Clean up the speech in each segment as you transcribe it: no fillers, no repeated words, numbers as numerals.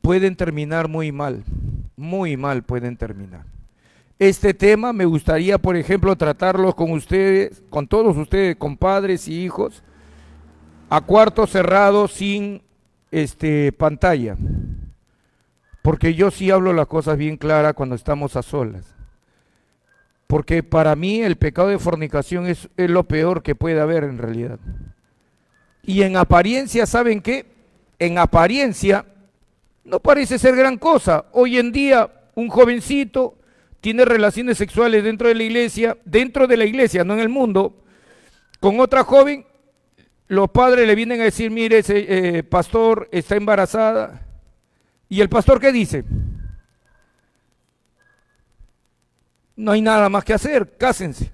pueden terminar muy mal pueden terminar. Este tema me gustaría, por ejemplo, tratarlo con ustedes, con todos ustedes, con padres y hijos, a cuarto cerrado, sin pantalla, porque yo sí hablo las cosas bien claras cuando estamos a solas. Porque para mí el pecado de fornicación es lo peor que puede haber en realidad. Y en apariencia, ¿saben qué? En apariencia no parece ser gran cosa. Hoy en día un jovencito tiene relaciones sexuales dentro de la iglesia, no en el mundo, con otra joven. Los padres le vienen a decir, mire, ese pastor está embarazada. ¿Y el pastor qué dice? No hay nada más que hacer, cásense.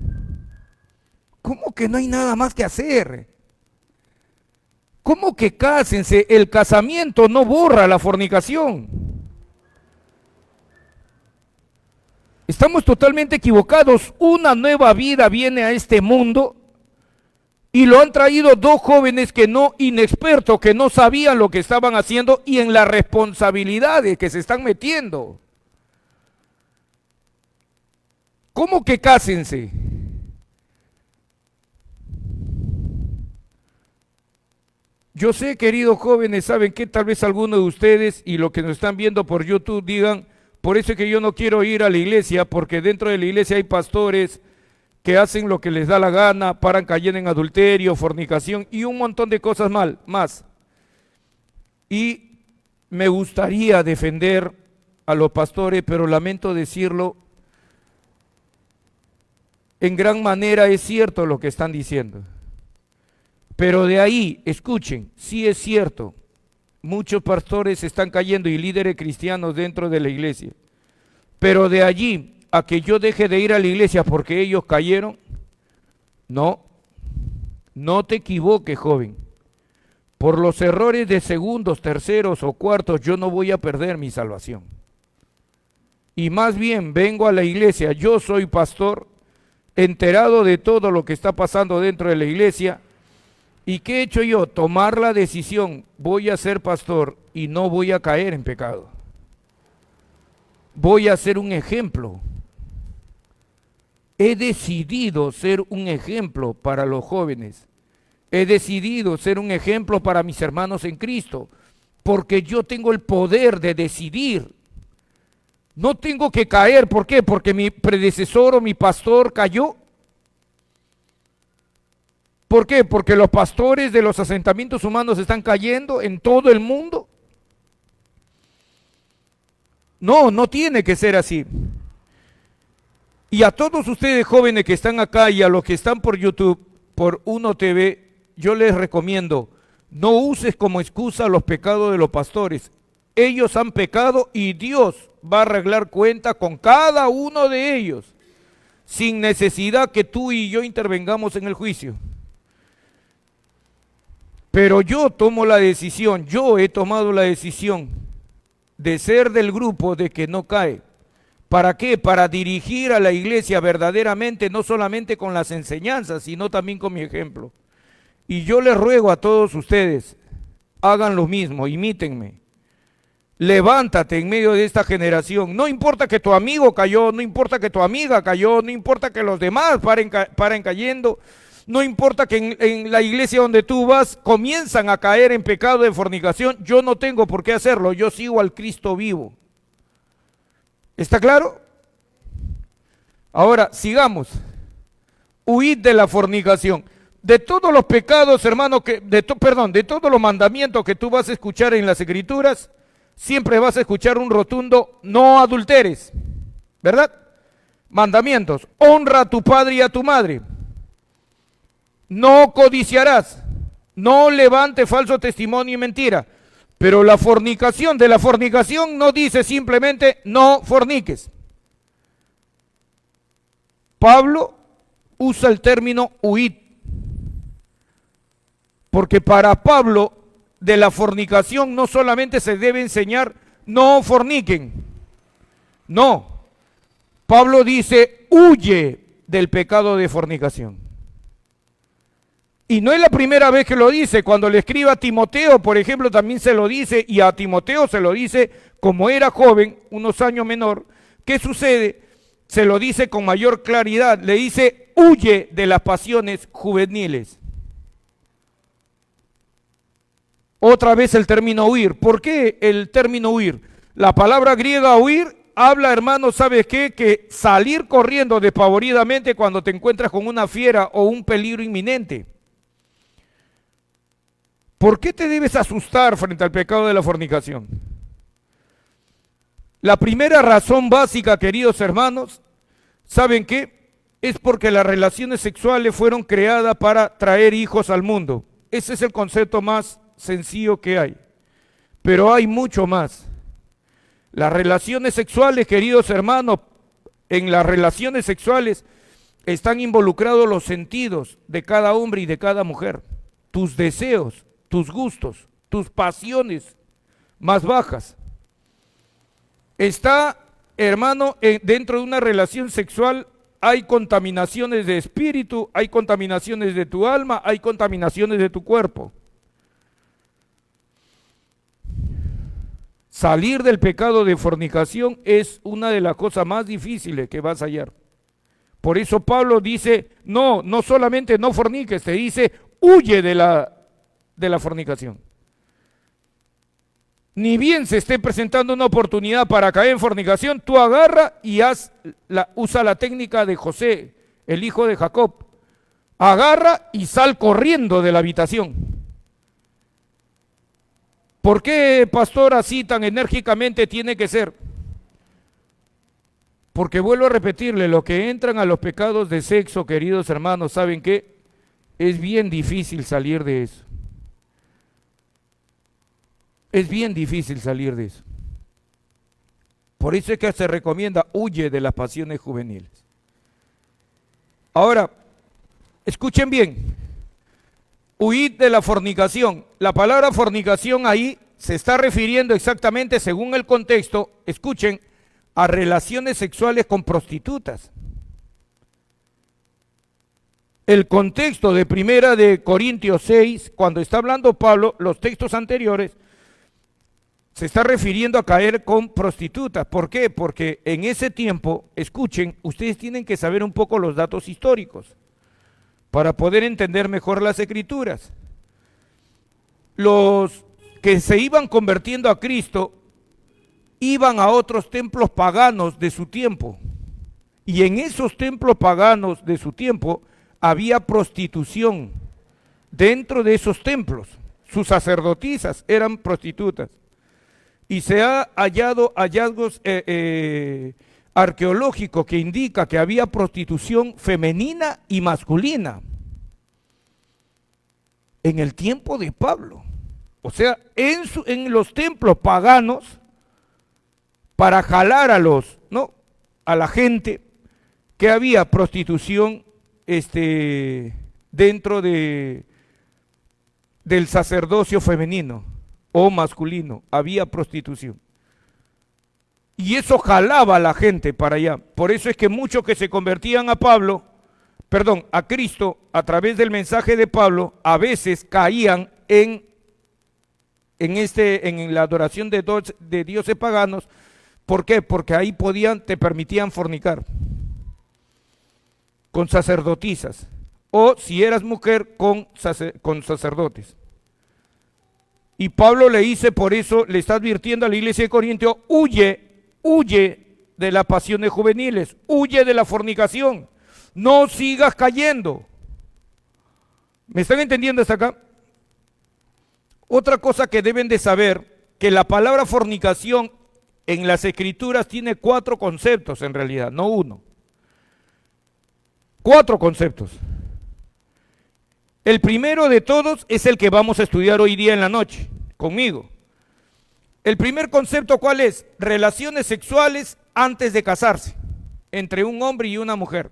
¿Cómo que no hay nada más que hacer? ¿Cómo que cásense? El casamiento no borra la fornicación. Estamos totalmente equivocados. Una nueva vida viene a este mundo y lo han traído dos jóvenes inexpertos, que no sabían lo que estaban haciendo y en las responsabilidades que se están metiendo. ¿Cómo que cásense? Yo sé, queridos jóvenes, saben que tal vez algunos de ustedes y los que nos están viendo por YouTube digan, por eso es que yo no quiero ir a la iglesia, porque dentro de la iglesia hay pastores que hacen lo que les da la gana, paran cayendo en adulterio, fornicación y un montón de cosas más. Y me gustaría defender a los pastores, pero lamento decirlo, en gran manera es cierto lo que están diciendo. Pero de ahí, escuchen, sí es cierto, muchos pastores están cayendo y líderes cristianos dentro de la iglesia. Pero de allí a que yo deje de ir a la iglesia porque ellos cayeron, no te equivoques, joven. Por los errores de segundos, terceros o cuartos, yo no voy a perder mi salvación. Y más bien vengo a la iglesia, yo soy pastor, enterado de todo lo que está pasando dentro de la iglesia. ¿Y qué he hecho yo? Tomar la decisión, voy a ser pastor y no voy a caer en pecado. Voy a ser un ejemplo. He decidido ser un ejemplo para los jóvenes. He decidido ser un ejemplo para mis hermanos en Cristo, porque yo tengo el poder de decidir. No tengo que caer, ¿por qué? Porque mi predecesor o mi pastor cayó. ¿Por qué? Porque los pastores de los asentamientos humanos están cayendo en todo el mundo. No tiene que ser así. Y a todos ustedes jóvenes que están acá y a los que están por YouTube, por Uno TV, yo les recomiendo, no uses como excusa los pecados de los pastores. Ellos han pecado y Dios va a arreglar cuenta con cada uno de ellos, sin necesidad que tú y yo intervengamos en el juicio. Pero yo tomo la decisión, yo he tomado la decisión de ser del grupo de que no cae. ¿Para qué? Para dirigir a la iglesia verdaderamente, no solamente con las enseñanzas, sino también con mi ejemplo. Y yo les ruego a todos ustedes, hagan lo mismo, imítenme. Levántate en medio de esta generación. No importa que tu amigo cayó, no importa que tu amiga cayó, no importa que los demás paren cayendo. No importa que en la iglesia donde tú vas comienzan a caer en pecado de fornicación, yo no tengo por qué hacerlo, yo sigo al Cristo vivo. ¿Está claro? Ahora, sigamos. Huid de la fornicación. De todos los pecados, hermano, de todos los mandamientos que tú vas a escuchar en las Escrituras, siempre vas a escuchar un rotundo, no adulteres, ¿verdad? Mandamientos, honra a tu padre y a tu madre. No codiciarás, no levante falso testimonio y mentira. Pero de la fornicación no dice simplemente no forniques. Pablo usa el término huid, porque para Pablo de la fornicación no solamente se debe enseñar no forniquen. No, Pablo dice huye del pecado de fornicación. Y no es la primera vez que lo dice. Cuando le escribe a Timoteo, por ejemplo, también se lo dice, y a Timoteo se lo dice como era joven, unos años menor. ¿Qué sucede? Se lo dice con mayor claridad. Le dice, huye de las pasiones juveniles. Otra vez el término huir. ¿Por qué el término huir? La palabra griega huir habla, hermano, ¿sabes qué? Que salir corriendo despavoridamente cuando te encuentras con una fiera o un peligro inminente. ¿Por qué te debes asustar frente al pecado de la fornicación? La primera razón básica, queridos hermanos, ¿saben qué? Es porque las relaciones sexuales fueron creadas para traer hijos al mundo. Ese es el concepto más sencillo que hay. Pero hay mucho más. Las relaciones sexuales, queridos hermanos, en las relaciones sexuales están involucrados los sentidos de cada hombre y de cada mujer. Tus deseos, tus gustos, tus pasiones más bajas. Está, hermano, dentro de una relación sexual hay contaminaciones de espíritu, hay contaminaciones de tu alma, hay contaminaciones de tu cuerpo. Salir del pecado de fornicación es una de las cosas más difíciles que vas a hallar. Por eso Pablo dice, no solamente no forniques, te dice, huye de la fornicación. Ni bien se esté presentando una oportunidad para caer en fornicación, tú agarra y usa la técnica de José, el hijo de Jacob. Agarra y sal corriendo de la habitación. ¿Por qué, pastor, así tan enérgicamente tiene que ser? Porque vuelvo a repetirle, los que entran a los pecados de sexo, queridos hermanos, ¿saben qué? Es bien difícil salir de eso. Es bien difícil salir de eso. Por eso es que se recomienda, huye de las pasiones juveniles. Ahora, escuchen bien, huid de la fornicación. La palabra fornicación ahí se está refiriendo exactamente, según el contexto, escuchen, a relaciones sexuales con prostitutas. El contexto de Primera de Corintios 6, cuando está hablando Pablo, los textos anteriores, se está refiriendo a caer con prostitutas. ¿Por qué? Porque en ese tiempo, escuchen, ustedes tienen que saber un poco los datos históricos para poder entender mejor las escrituras. Los que se iban convirtiendo a Cristo iban a otros templos paganos de su tiempo. Y en esos templos paganos de su tiempo había prostitución dentro de esos templos. Sus sacerdotisas eran prostitutas. Y se ha hallado hallazgos arqueológicos que indica que había prostitución femenina y masculina en el tiempo de Pablo. O sea, en los templos paganos, para jalar a la gente, que había prostitución dentro del sacerdocio femenino o masculino, había prostitución. Y eso jalaba a la gente para allá. Por eso es que muchos que se convertían a Cristo, a través del mensaje de Pablo, a veces caían en la adoración de dioses paganos. ¿Por qué? Porque ahí te permitían fornicar con sacerdotisas, o si eras mujer, con sacerdotes. Y Pablo le dice, por eso le está advirtiendo a la iglesia de Corintios, huye de las pasiones juveniles, huye de la fornicación, no sigas cayendo. ¿Me están entendiendo hasta acá? Otra cosa que deben de saber, que la palabra fornicación en las escrituras tiene 4 conceptos en realidad, no uno. 4 conceptos. El primero de todos es el que vamos a estudiar hoy día en la noche, conmigo. El primer concepto, ¿cuál es? Relaciones sexuales antes de casarse, entre un hombre y una mujer.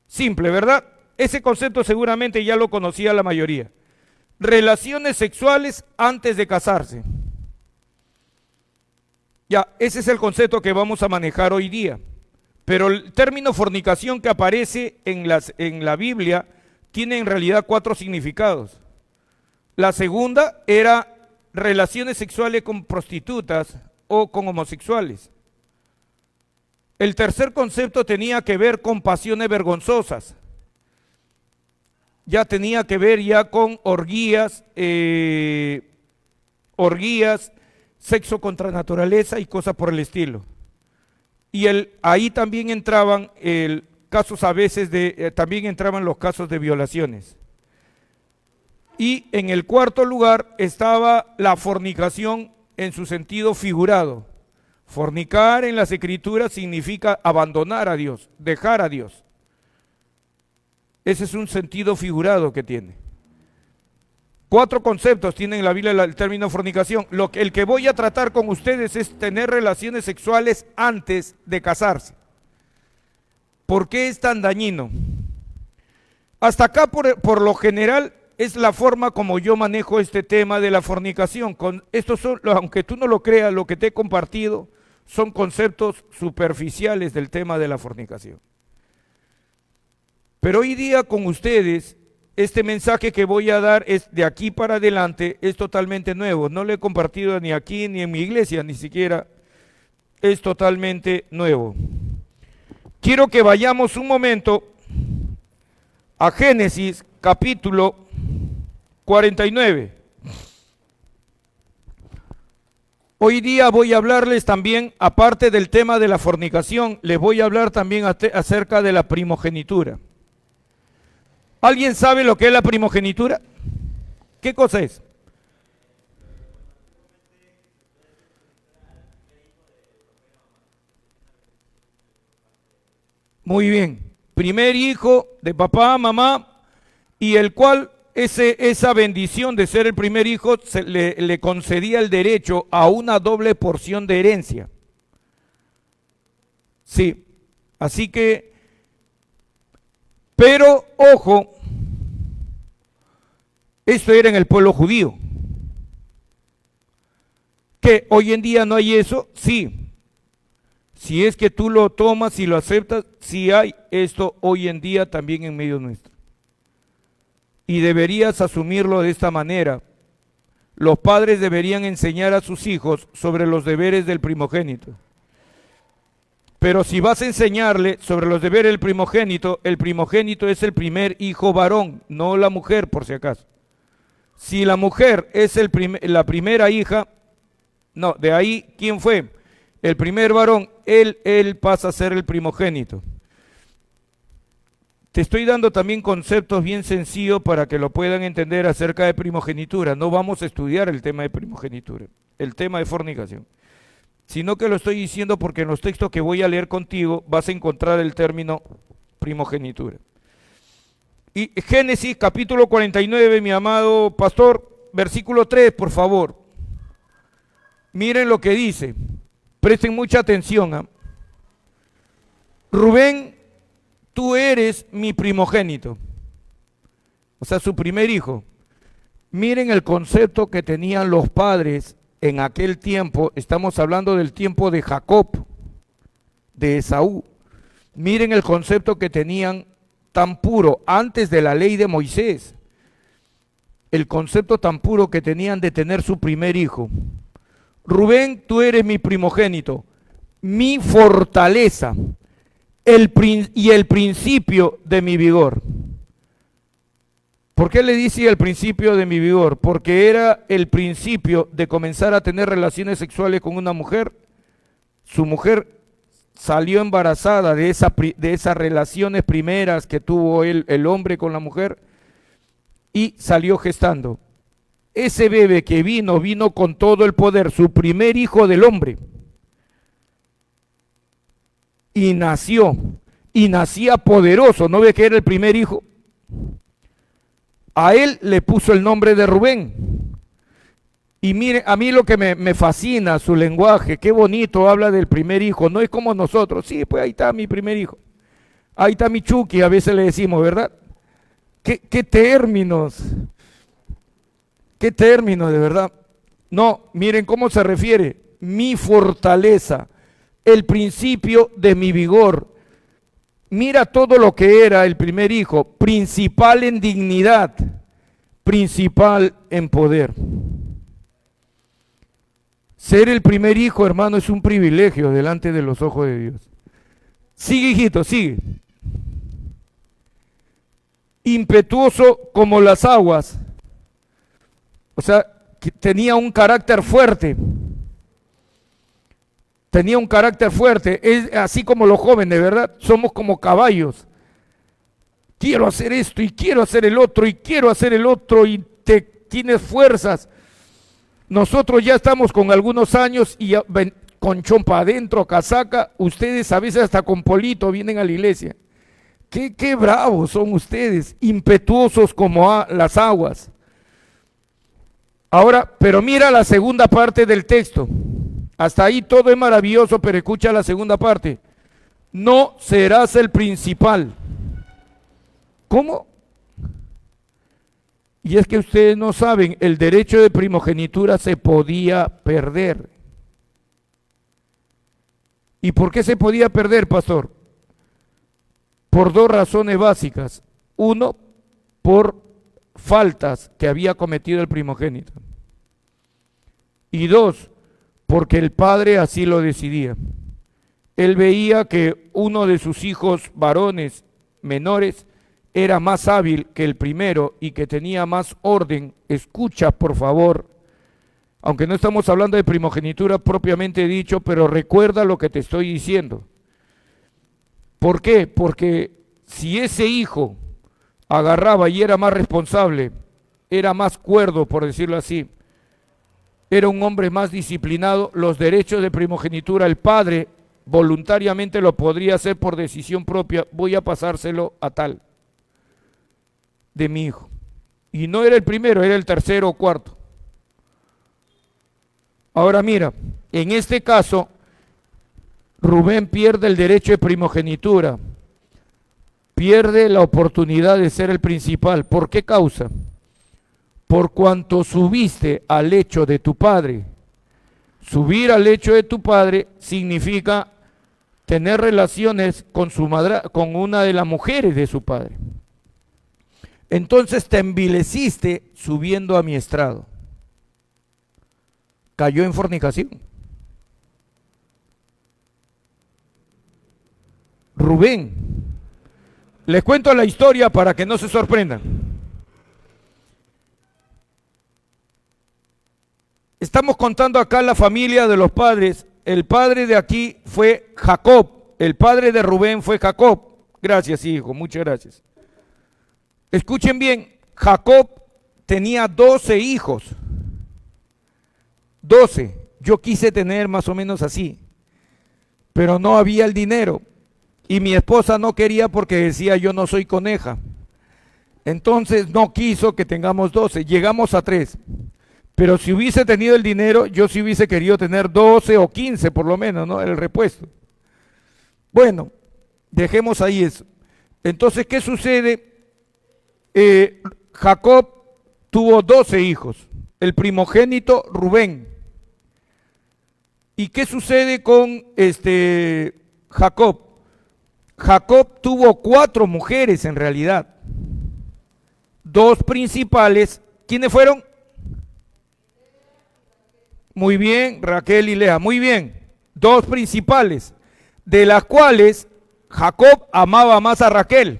Simple, ¿verdad? Ese concepto seguramente ya lo conocía la mayoría. Relaciones sexuales antes de casarse. Ya, ese es el concepto que vamos a manejar hoy día. Pero el término fornicación que aparece en la Biblia tiene en realidad 4 significados. La segunda era relaciones sexuales con prostitutas o con homosexuales. El tercer concepto tenía que ver con pasiones vergonzosas. Ya tenía que ver ya con orgías, sexo contra naturaleza y cosas por el estilo. Y ahí también entraban casos a veces también entraban los casos de violaciones. Y en el cuarto lugar estaba la fornicación en su sentido figurado. Fornicar en las Escrituras significa abandonar a Dios, dejar a Dios. Ese es un sentido figurado que tiene. 4 conceptos tiene en la Biblia el término fornicación. El que voy a tratar con ustedes es tener relaciones sexuales antes de casarse. ¿Por qué es tan dañino? Hasta acá, por lo general, es la forma como yo manejo este tema de la fornicación. Estos son, aunque tú no lo creas, lo que te he compartido son conceptos superficiales del tema de la fornicación. Pero hoy día con ustedes, este mensaje que voy a dar es de aquí para adelante, es totalmente nuevo. No lo he compartido ni aquí ni en mi iglesia, ni siquiera. Es totalmente nuevo. Quiero que vayamos un momento a Génesis capítulo 49. Hoy día voy a hablarles también, aparte del tema de la fornicación, les voy a hablar también acerca de la primogenitura. ¿Alguien sabe lo que es la primogenitura? ¿Qué cosa es? Muy bien. Primer hijo de papá, mamá, y el cual esa bendición de ser el primer hijo le concedía el derecho a una doble porción de herencia. Sí, así que, pero ojo, esto era en el pueblo judío. ¿Que hoy en día no hay eso? Sí. Si es que tú lo tomas y lo aceptas, sí hay esto hoy en día también en medio nuestro. Y deberías asumirlo de esta manera. Los padres deberían enseñar a sus hijos sobre los deberes del primogénito. Pero si vas a enseñarle sobre los deberes del primogénito, el primogénito es el primer hijo varón, no la mujer, por si acaso. Si la mujer es la primera hija, no, de ahí, ¿quién fue? El primer varón, él pasa a ser el primogénito. Te estoy dando también conceptos bien sencillos para que lo puedan entender acerca de primogenitura. No vamos a estudiar el tema de primogenitura, el tema de fornicación, sino que lo estoy diciendo porque en los textos que voy a leer contigo vas a encontrar el término primogenitura. Y Génesis capítulo 49, mi amado pastor, versículo 3, por favor. Miren lo que dice, presten mucha atención. ¿Eh? Rubén, tú eres mi primogénito, o sea, su primer hijo. Miren el concepto que tenían los padres en aquel tiempo, estamos hablando del tiempo de Jacob, de Esaú. Miren el concepto que tenían tan puro antes de la ley de Moisés, el concepto tan puro que tenían de tener su primer hijo. Rubén, tú eres mi primogénito, mi fortaleza, y el principio de mi vigor. ¿Por qué le dice el principio de mi vigor? Porque era el principio de comenzar a tener relaciones sexuales con una mujer. Su mujer salió embarazada de esas relaciones primeras que tuvo el hombre con la mujer y salió gestando. Ese bebé que vino con todo el poder, su primer hijo del hombre. Y nacía poderoso. ¿No ve que era el primer hijo? A él le puso el nombre de Rubén. Y mire, a mí lo que me fascina su lenguaje, qué bonito habla del primer hijo, no es como nosotros, sí, pues ahí está mi primer hijo, ahí está mi Chucky, a veces le decimos, ¿verdad? ¿Qué términos de verdad? No, miren cómo se refiere, mi fortaleza, el principio de mi vigor. Mira todo lo que era el primer hijo, principal en dignidad, principal en poder. Ser el primer hijo, hermano, es un privilegio delante de los ojos de Dios. Sigue, hijito, sigue. Impetuoso como las aguas. O sea, que tenía un carácter fuerte. Tenía un carácter fuerte. Es así como los jóvenes, ¿verdad? Somos como caballos. Quiero hacer esto y quiero hacer el otro y quiero hacer el otro y tienes fuerzas. Nosotros ya estamos con algunos años y ya con chompa adentro, casaca. Ustedes a veces hasta con polito vienen a la iglesia. Qué bravos son ustedes, impetuosos como las aguas. Ahora, pero mira la segunda parte del texto. Hasta ahí todo es maravilloso, pero escucha la segunda parte. No serás el principal. ¿Cómo? Y es que ustedes no saben, el derecho de primogenitura se podía perder. ¿Y por qué se podía perder, pastor? Por dos razones básicas. Uno, por faltas que había cometido el primogénito. Y dos, porque el padre así lo decidía. Él veía que uno de sus hijos varones menores era más hábil que el primero y que tenía más orden. Escucha, por favor, aunque no estamos hablando de primogenitura propiamente dicho, pero recuerda lo que te estoy diciendo. ¿Por qué? Porque si ese hijo agarraba y era más responsable, era más cuerdo, por decirlo así, era un hombre más disciplinado, los derechos de primogenitura, el padre voluntariamente lo podría hacer por decisión propia, voy a pasárselo a tal de mi hijo. Y no era el primero, era el tercero o cuarto. Ahora mira, en este caso, Rubén pierde el derecho de primogenitura, pierde la oportunidad de ser el principal. ¿Por qué causa? Por cuanto subiste al lecho de tu padre. Subir al lecho de tu padre significa tener relaciones con su madre, con una de las mujeres de su padre. Entonces te envileciste subiendo a mi estrado. Cayó en fornicación. Rubén, les cuento la historia para que no se sorprendan. Estamos contando acá la familia de los padres. El padre de aquí fue Jacob. El padre de Rubén fue Jacob. Gracias, hijo, muchas gracias. Escuchen bien, Jacob tenía 12 hijos. 12. Yo quise tener más o menos así, pero no había el dinero. Y mi esposa no quería porque decía yo no soy coneja. Entonces no quiso que tengamos 12. Llegamos a 3. Pero si hubiese tenido el dinero, yo sí hubiese querido tener 12 o 15 por lo menos, ¿no? El repuesto. Bueno, dejemos ahí eso. Entonces, ¿qué sucede? Jacob tuvo 12 hijos. El primogénito, Rubén. ¿Y qué sucede con Jacob? Jacob tuvo 4 mujeres en realidad. 2 principales. ¿Quiénes fueron? Muy bien, Raquel y Lea. Muy bien. 2 principales, de las cuales Jacob amaba más a Raquel.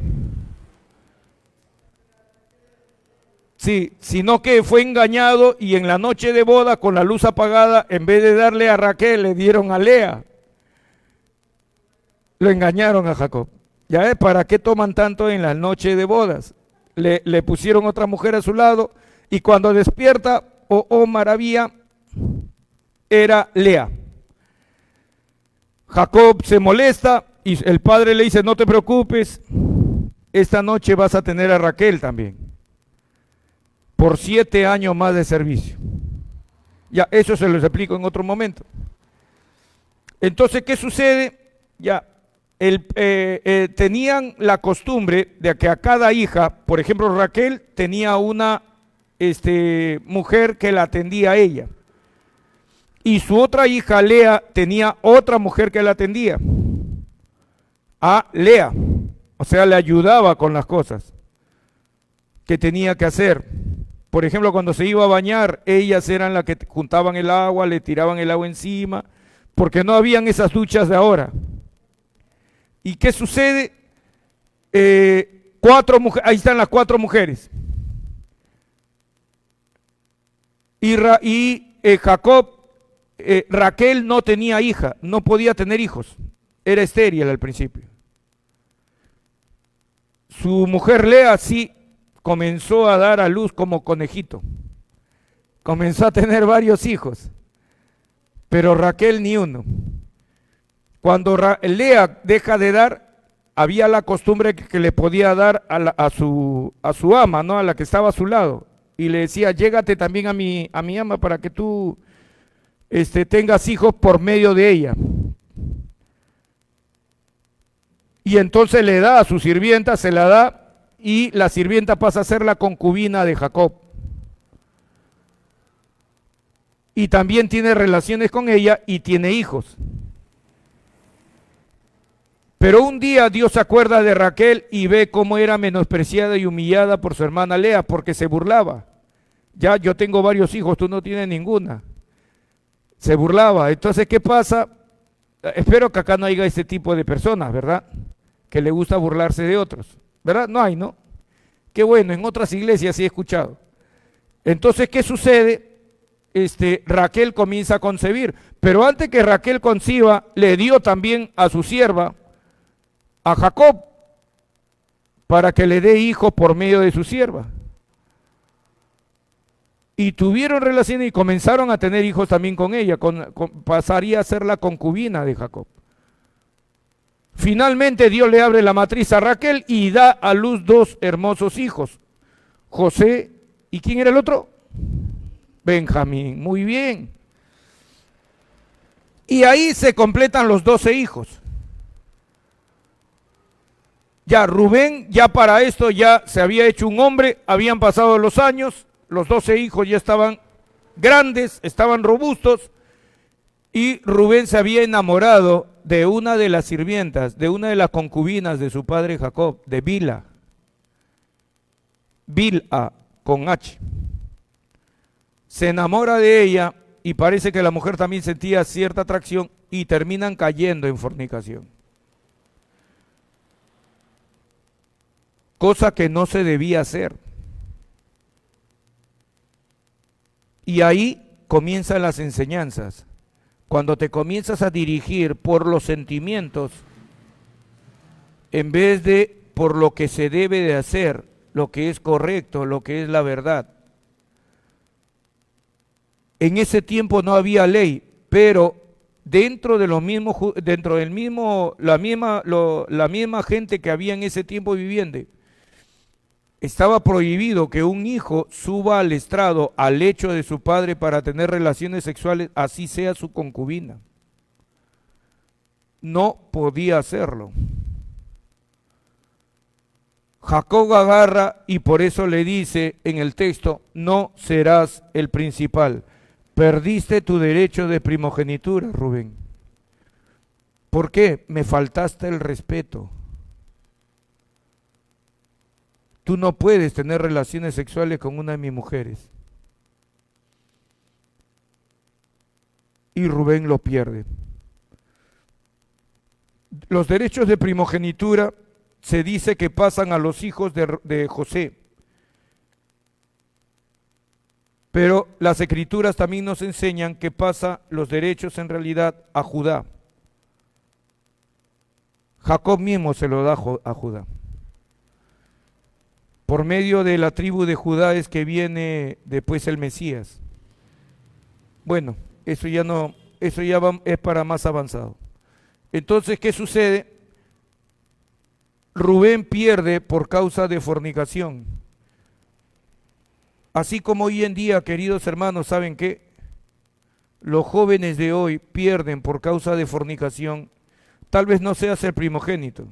Sí, sino que fue engañado y en la noche de boda con la luz apagada, en vez de darle a Raquel, le dieron a Lea. Lo engañaron a Jacob. Ya ves, ¿para qué toman tanto en la noche de bodas? Le pusieron otra mujer a su lado y cuando despierta, oh maravilla, era Lea. Jacob se molesta y el padre le dice, no te preocupes, esta noche vas a tener a Raquel también, por 7 años más de servicio. Ya, eso se los explico en otro momento. Entonces, ¿qué sucede? Ya, tenían la costumbre de que a cada hija, por ejemplo Raquel tenía una mujer que la atendía a ella, y su otra hija Lea tenía otra mujer que la atendía a Lea. O sea, le ayudaba con las cosas que tenía que hacer. Por ejemplo, cuando se iba a bañar, ellas eran las que juntaban el agua, le tiraban el agua encima, porque no habían esas duchas de ahora. ¿Y qué sucede? Ahí están las 4 mujeres. Jacob, Raquel no tenía hija, no podía tener hijos, era estéril al principio. Su mujer Lea sí comenzó a dar a luz como conejito, comenzó a tener varios hijos, pero Raquel ni uno. Cuando Lea deja de dar, había la costumbre que le podía dar a su ama, ¿no? A la que estaba a su lado, y le decía, llégate también a mi ama para que tú tengas hijos por medio de ella. Y entonces le da a su sirvienta, se la da, y la sirvienta pasa a ser la concubina de Jacob. Y también tiene relaciones con ella y tiene hijos. Pero un día Dios se acuerda de Raquel y ve cómo era menospreciada y humillada por su hermana Lea, porque se burlaba. Ya, yo tengo varios hijos, tú no tienes ninguna. Se burlaba. Entonces, ¿qué pasa? Espero que acá no haya este tipo de personas, ¿verdad? Que le gusta burlarse de otros, ¿verdad? No hay, ¿no? Qué bueno, en otras iglesias sí he escuchado. Entonces, ¿qué sucede? Raquel comienza a concebir, pero antes que Raquel conciba, le dio también a su sierva, a Jacob, para que le dé hijo por medio de su sierva. Y tuvieron relaciones y comenzaron a tener hijos también con ella, pasaría a ser la concubina de Jacob. Finalmente Dios le abre la matriz a Raquel y da a luz 2 hermosos hijos, José, ¿y quién era el otro? Benjamín, muy bien. Y ahí se completan los 12 hijos. Ya Rubén, ya para esto ya se había hecho un hombre, habían pasado los años, los 12 hijos ya estaban grandes, estaban robustos, y Rubén se había enamorado de una de las sirvientas, de una de las concubinas de su padre Jacob, de Bilha. Bilha, con H. Se enamora de ella y parece que la mujer también sentía cierta atracción y terminan cayendo en fornicación. Cosa que no se debía hacer. Y ahí comienzan las enseñanzas. Cuando te comienzas a dirigir por los sentimientos, en vez de por lo que se debe de hacer, lo que es correcto, lo que es la verdad. En ese tiempo no había ley, pero dentro de la misma gente que había en ese tiempo viviendo, estaba prohibido que un hijo suba al estrado, al lecho de su padre para tener relaciones sexuales, así sea su concubina. No podía hacerlo. Jacob agarra y por eso le dice en el texto, no serás el principal. Perdiste tu derecho de primogenitura, Rubén. ¿Por qué? Me faltaste el respeto. Tú no puedes tener relaciones sexuales con una de mis mujeres. Y Rubén lo pierde. Los derechos de primogenitura se dice que pasan a los hijos de José. Pero las escrituras también nos enseñan que pasa los derechos en realidad a Judá. Jacob mismo se lo da a Judá. Por medio de la tribu de Judá es que viene después el Mesías. Bueno, eso ya es para más avanzado. Entonces, ¿qué sucede? Rubén pierde por causa de fornicación. Así como hoy en día, queridos hermanos, ¿saben qué? Los jóvenes de hoy pierden por causa de fornicación. Tal vez no seas el primogénito,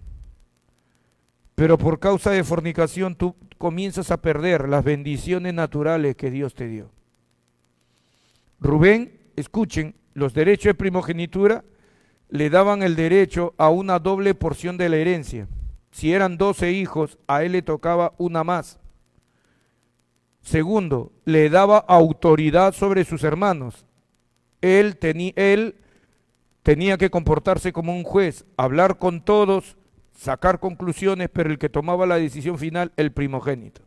pero por causa de fornicación tú comienzas a perder las bendiciones naturales que Dios te dio. Rubén, escuchen, los derechos de primogenitura le daban el derecho a una doble porción de la herencia. si eran 12 hijos, a él le tocaba una más. Segundo, le daba autoridad sobre sus hermanos. Él tenía que comportarse como un juez, hablar con todos, sacar conclusiones, pero el que tomaba la decisión final, el primogénito.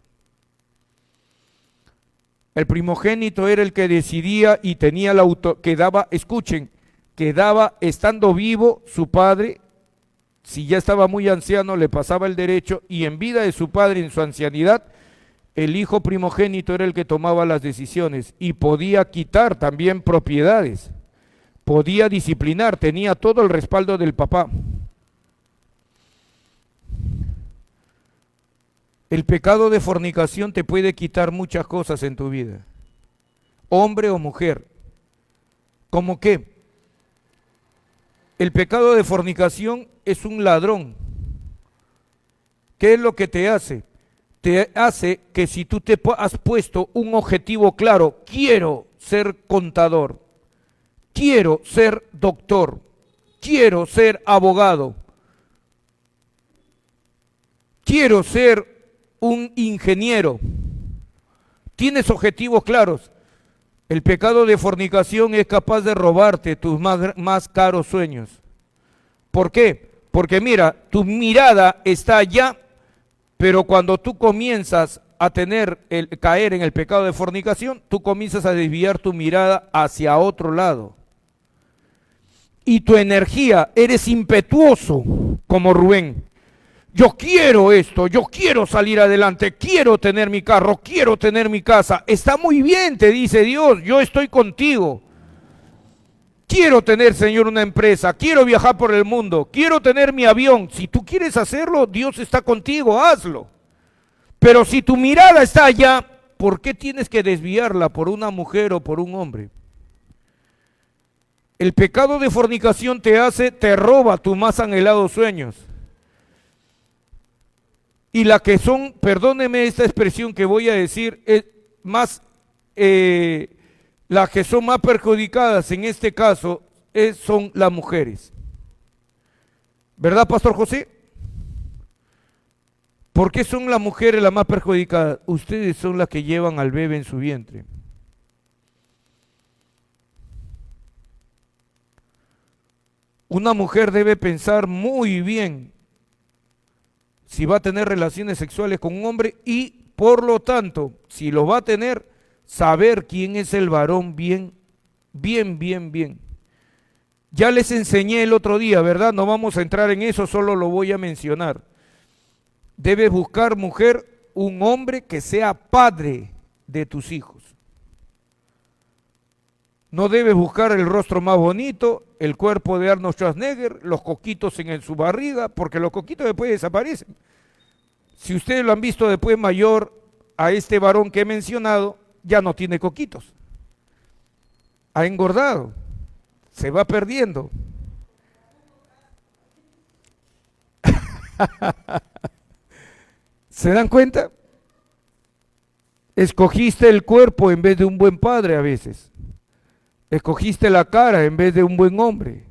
El primogénito era el que decidía y tenía la autoridad, quedaba estando vivo su padre, si ya estaba muy anciano le pasaba el derecho, y en vida de su padre, en su ancianidad, el hijo primogénito era el que tomaba las decisiones y podía quitar también propiedades, podía disciplinar, tenía todo el respaldo del papá. El pecado de fornicación te puede quitar muchas cosas en tu vida, hombre o mujer. ¿Cómo qué? El pecado de fornicación es un ladrón. ¿Qué es lo que te hace? Te hace que si tú te has puesto un objetivo claro, quiero ser contador, quiero ser doctor, quiero ser abogado, quiero ser un ingeniero, tienes objetivos claros. El pecado de fornicación es capaz de robarte tus más caros sueños. ¿Por qué? Porque mira, tu mirada está allá, pero cuando tú comienzas a caer en el pecado de fornicación, tú comienzas a desviar tu mirada hacia otro lado. Y tu energía, eres impetuoso como Rubén. Yo quiero esto, yo quiero salir adelante, quiero tener mi carro, quiero tener mi casa. Está muy bien, te dice Dios, yo estoy contigo. Quiero tener, Señor, una empresa, quiero viajar por el mundo, quiero tener mi avión. Si tú quieres hacerlo, Dios está contigo, hazlo. Pero si tu mirada está allá, ¿por qué tienes que desviarla por una mujer o por un hombre? El pecado de fornicación te roba tus más anhelados sueños. Y la que son, perdóneme esta expresión que voy a decir, las que son más perjudicadas en este caso son las mujeres. ¿Verdad, Pastor José? ¿Por qué son las mujeres las más perjudicadas? Ustedes son las que llevan al bebé en su vientre. Una mujer debe pensar muy bien si va a tener relaciones sexuales con un hombre y, por lo tanto, si lo va a tener, saber quién es el varón bien. Ya les enseñé el otro día, ¿verdad? No vamos a entrar en eso, solo lo voy a mencionar. Debes buscar, mujer, un hombre que sea padre de tus hijos. No debes buscar el rostro más bonito, el cuerpo de Arnold Schwarzenegger, los coquitos en su barriga, porque los coquitos después desaparecen. Si ustedes lo han visto después mayor a este varón que he mencionado, ya no tiene coquitos. Ha engordado, se va perdiendo. ¿Se dan cuenta? Escogiste el cuerpo en vez de un buen padre a veces. Escogiste la cara en vez de un buen hombre.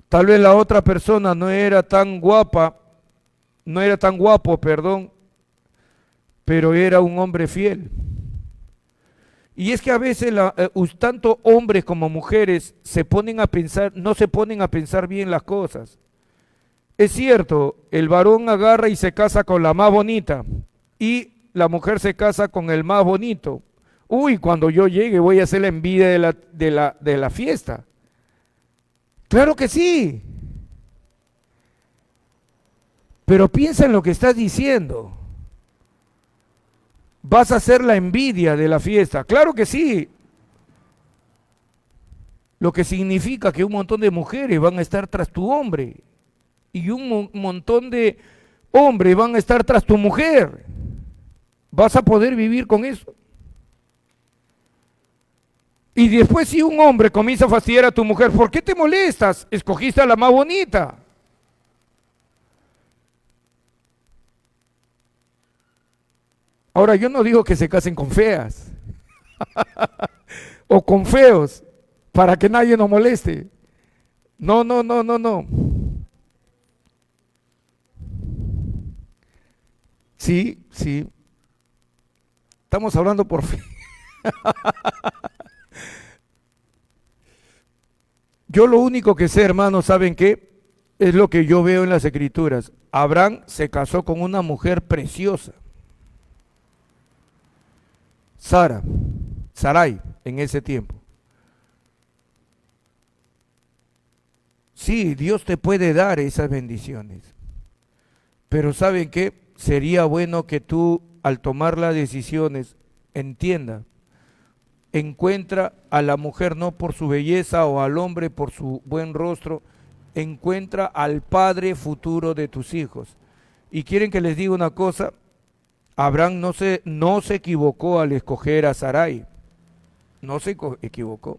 Tal vez la otra persona no era tan guapo, pero era un hombre fiel. Y es que a veces tanto hombres como mujeres no se ponen a pensar bien las cosas. Es cierto, el varón agarra y se casa con la más bonita y la mujer se casa con el más bonito. Uy, cuando yo llegue voy a hacer la envidia de la fiesta. Claro que sí. Pero piensa en lo que estás diciendo. Vas a hacer la envidia de la fiesta. Claro que sí. Lo que significa que un montón de mujeres van a estar tras tu hombre. Y un montón de hombres van a estar tras tu mujer. ¿Vas a poder vivir con eso? Y después si un hombre comienza a fastidiar a tu mujer, ¿por qué te molestas? Escogiste a la más bonita. Ahora yo no digo que se casen con feas o con feos para que nadie nos moleste. No. Sí, sí. Estamos hablando por fe. Yo lo único que sé, hermanos, ¿saben qué? Es lo que yo veo en las escrituras. Abraham se casó con una mujer preciosa. Sara, Sarai, en ese tiempo. Sí, Dios te puede dar esas bendiciones. Pero ¿saben qué? Sería bueno que tú, al tomar las decisiones, entienda, encuentra a la mujer no por su belleza o al hombre por su buen rostro, encuentra al padre futuro de tus hijos. Y quieren que les diga una cosa, Abraham no se equivocó al escoger a Sarai, no se equivocó.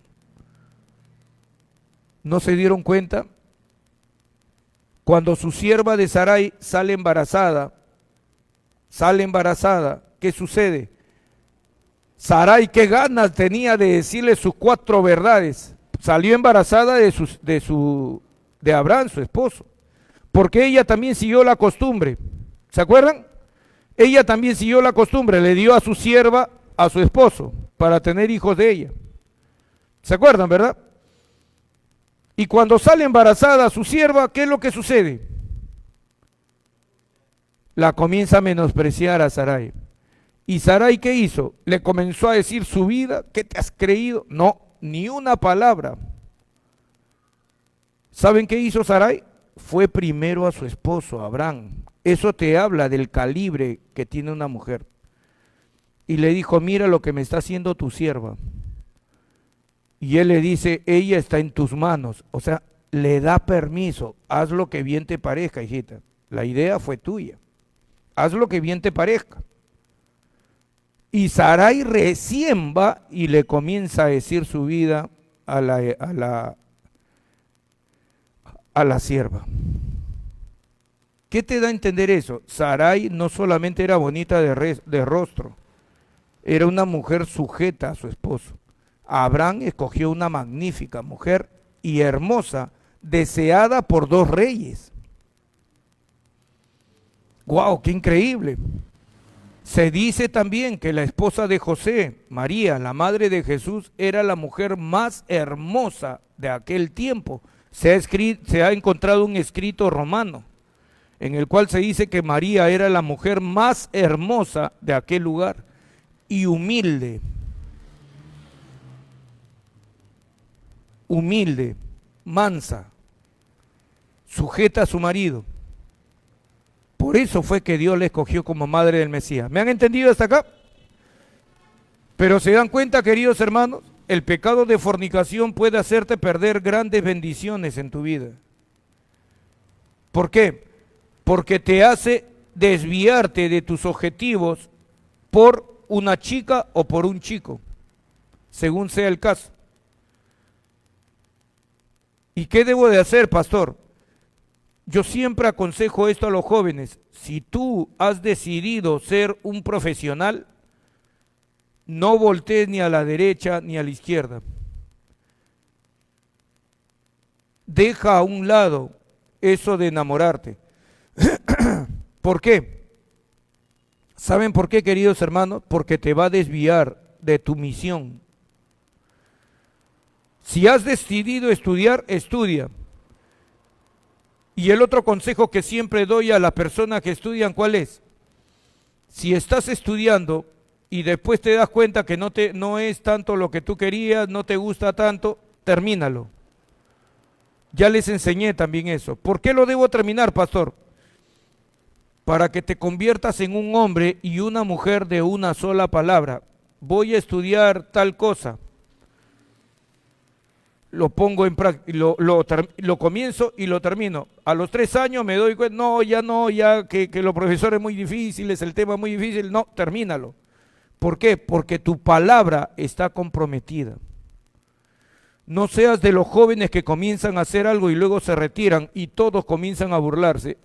¿No se dieron cuenta? Cuando su sierva de Sarai sale embarazada, ¿qué sucede? Sarai, qué ganas tenía de decirle sus 4 verdades. Salió embarazada de Abraham, su esposo, porque ella también siguió la costumbre. ¿Se acuerdan? Ella también siguió la costumbre, le dio a su sierva a su esposo para tener hijos de ella. ¿Se acuerdan, verdad? Y cuando sale embarazada su sierva, ¿qué es lo que sucede? La comienza a menospreciar a Sarai. ¿Y Sarai qué hizo? Le comenzó a decir su vida, ¿qué te has creído? No, ni una palabra. ¿Saben qué hizo Sarai? Fue primero a su esposo, Abraham. Eso te habla del calibre que tiene una mujer. Y le dijo, mira lo que me está haciendo tu sierva. Y él le dice, ella está en tus manos. O sea, le da permiso, haz lo que bien te parezca, hijita. La idea fue tuya. Haz lo que bien te parezca. Y Sarai recién va y le comienza a decir su vida a la sierva. ¿Qué te da a entender eso? Sarai no solamente era bonita de rostro, era una mujer sujeta a su esposo. Abraham escogió una magnífica mujer y hermosa, deseada por 2 reyes. ¡Guau! ¡Qué increíble! Se dice también que la esposa de José, María, la madre de Jesús, era la mujer más hermosa de aquel tiempo. Se ha encontrado un escrito romano en el cual se dice que María era la mujer más hermosa de aquel lugar y humilde, mansa, sujeta a su marido. Por eso fue que Dios la escogió como madre del Mesías. ¿Me han entendido hasta acá? Pero se dan cuenta, queridos hermanos, el pecado de fornicación puede hacerte perder grandes bendiciones en tu vida. ¿Por qué? Porque te hace desviarte de tus objetivos por una chica o por un chico, según sea el caso. ¿Y qué debo de hacer, pastor? Yo siempre aconsejo esto a los jóvenes. Si tú has decidido ser un profesional, no voltees ni a la derecha ni a la izquierda. Deja a un lado eso de enamorarte. ¿Por qué? ¿Saben por qué, queridos hermanos? Porque te va a desviar de tu misión. Si has decidido estudiar, estudia. Y el otro consejo que siempre doy a las personas que estudian, ¿cuál es? Si estás estudiando y después te das cuenta que no es tanto lo que tú querías, no te gusta tanto, termínalo. Ya les enseñé también eso. ¿Por qué lo debo terminar, pastor? Para que te conviertas en un hombre y una mujer de una sola palabra. Voy a estudiar tal cosa. Lo pongo en práctica, lo comienzo y lo termino. A los 3 años me doy cuenta, ya que los profesores muy difíciles, el tema muy difícil, no, termínalo. ¿Por qué? Porque tu palabra está comprometida. No seas de los jóvenes que comienzan a hacer algo y luego se retiran y todos comienzan a burlarse.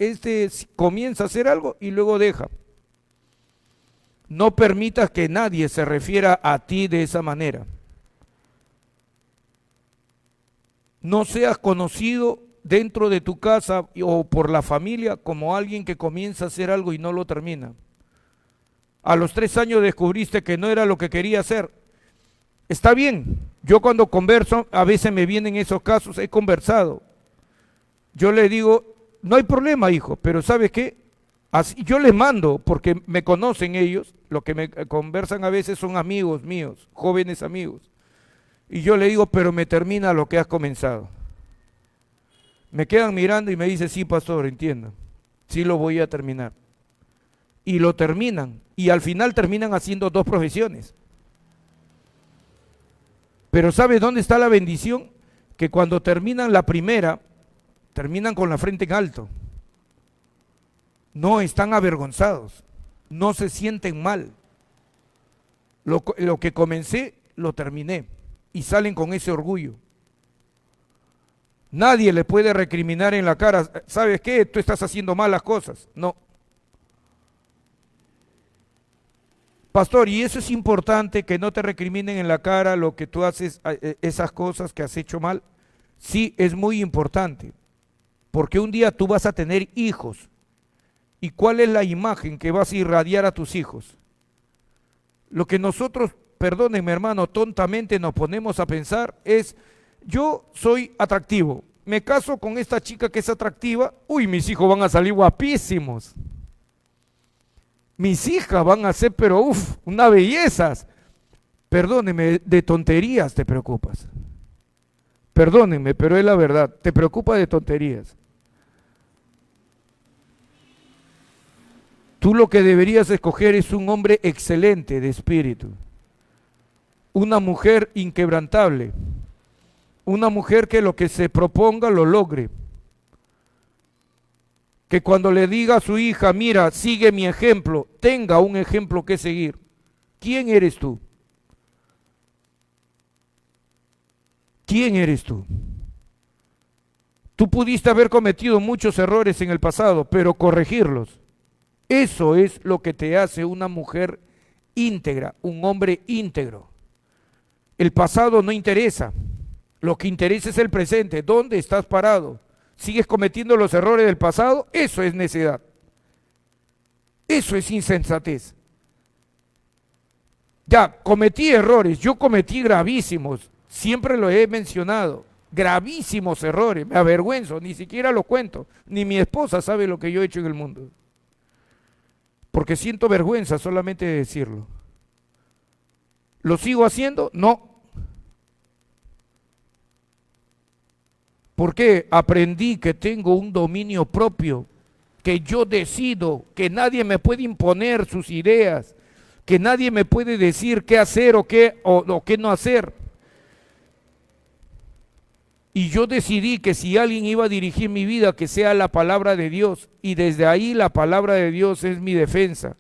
Comienza a hacer algo y luego deja. No permitas que nadie se refiera a ti de esa manera. No seas conocido dentro de tu casa o por la familia como alguien que comienza a hacer algo y no lo termina. a los 3 años descubriste que no era lo que quería hacer. Está bien, yo cuando converso, a veces me vienen esos casos, he conversado. Yo le digo, no hay problema, hijo, pero ¿sabes qué? Así, yo les mando, porque me conocen ellos, lo que me conversan a veces son amigos míos, jóvenes amigos. Y yo le digo, pero me termina lo que has comenzado. Me quedan mirando y me dice, sí, pastor, entiendo, sí lo voy a terminar. Y lo terminan, y al final terminan haciendo 2 profesiones. Pero ¿sabes dónde está la bendición? Que cuando terminan la primera, terminan con la frente en alto. No están avergonzados, no se sienten mal. Lo que comencé, lo terminé. Y salen con ese orgullo. Nadie le puede recriminar en la cara, ¿sabes qué? Tú estás haciendo malas cosas. No. Pastor, y eso es importante, que no te recriminen en la cara lo que tú haces, esas cosas que has hecho mal. Sí, es muy importante, porque un día tú vas a tener hijos. ¿Y cuál es la imagen que vas a irradiar a tus hijos? Lo que nosotros, perdónenme hermano, tontamente nos ponemos a pensar es, yo soy atractivo, me caso con esta chica que es atractiva, uy, mis hijos van a salir guapísimos. Mis hijas van a ser, pero una belleza. Perdóneme, de tonterías te preocupas. Perdónenme, pero es la verdad, te preocupa de tonterías. Tú lo que deberías escoger es un hombre excelente de espíritu, una mujer inquebrantable, una mujer que lo que se proponga lo logre. Que cuando le diga a su hija, mira, sigue mi ejemplo, tenga un ejemplo que seguir. ¿Quién eres tú? ¿Quién eres tú? Tú pudiste haber cometido muchos errores en el pasado, pero corregirlos. Eso es lo que te hace una mujer íntegra, un hombre íntegro. El pasado no interesa, lo que interesa es el presente. ¿Dónde estás parado? ¿Sigues cometiendo los errores del pasado? Eso es necedad. Eso es insensatez. Ya, cometí errores, yo cometí gravísimos, siempre lo he mencionado, gravísimos errores, me avergüenzo, ni siquiera lo cuento, ni mi esposa sabe lo que yo he hecho en el mundo. Porque siento vergüenza solamente de decirlo. ¿Lo sigo haciendo? No. Porque aprendí que tengo un dominio propio, que yo decido, que nadie me puede imponer sus ideas, que nadie me puede decir qué hacer o qué no hacer. Y yo decidí que si alguien iba a dirigir mi vida, que sea la palabra de Dios, y desde ahí la palabra de Dios es mi defensa.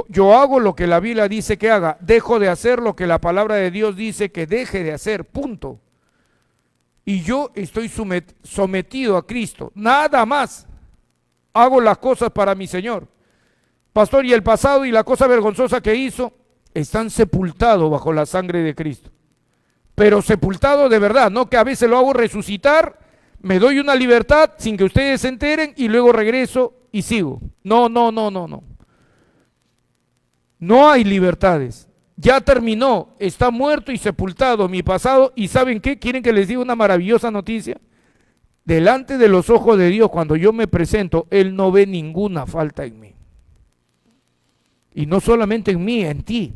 Yo hago lo que la Biblia dice que haga, dejo de hacer lo que la palabra de Dios dice que deje de hacer, punto. Y yo estoy sometido a Cristo, nada más. Hago las cosas para mi Señor. Pastor, y el pasado y la cosa vergonzosa que hizo, están sepultados bajo la sangre de Cristo. Pero sepultado de verdad, no que a veces lo hago resucitar, me doy una libertad sin que ustedes se enteren y luego regreso y sigo. No. No hay libertades. Ya terminó, está muerto y sepultado mi pasado. ¿Y saben qué? ¿Quieren que les diga una maravillosa noticia? Delante de los ojos de Dios, cuando yo me presento, Él no ve ninguna falta en mí. Y no solamente en mí, en ti.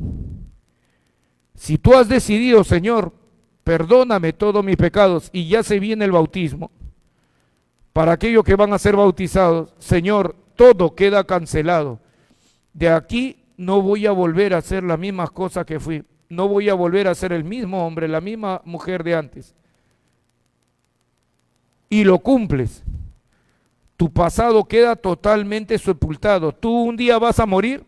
Si tú has decidido, Señor, perdóname todos mis pecados, y ya se viene el bautismo, para aquellos que van a ser bautizados, Señor, todo queda cancelado. De aquí no voy a volver a hacer las mismas cosas que fui, no voy a volver a ser el mismo hombre, la misma mujer de antes. Y lo cumples. Tu pasado queda totalmente sepultado. Tú un día vas a morir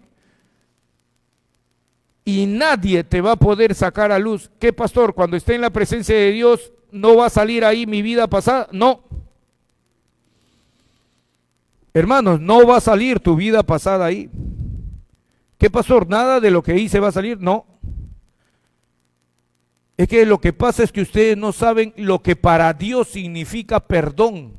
y nadie te va a poder sacar a luz. ¿Qué, pastor? Cuando esté en la presencia de Dios, ¿no va a salir ahí mi vida pasada? No. Hermanos, no va a salir tu vida pasada ahí. ¿Qué, pastor? ¿Nada de lo que hice va a salir? No. Es que lo que pasa es que ustedes no saben lo que para Dios significa perdón.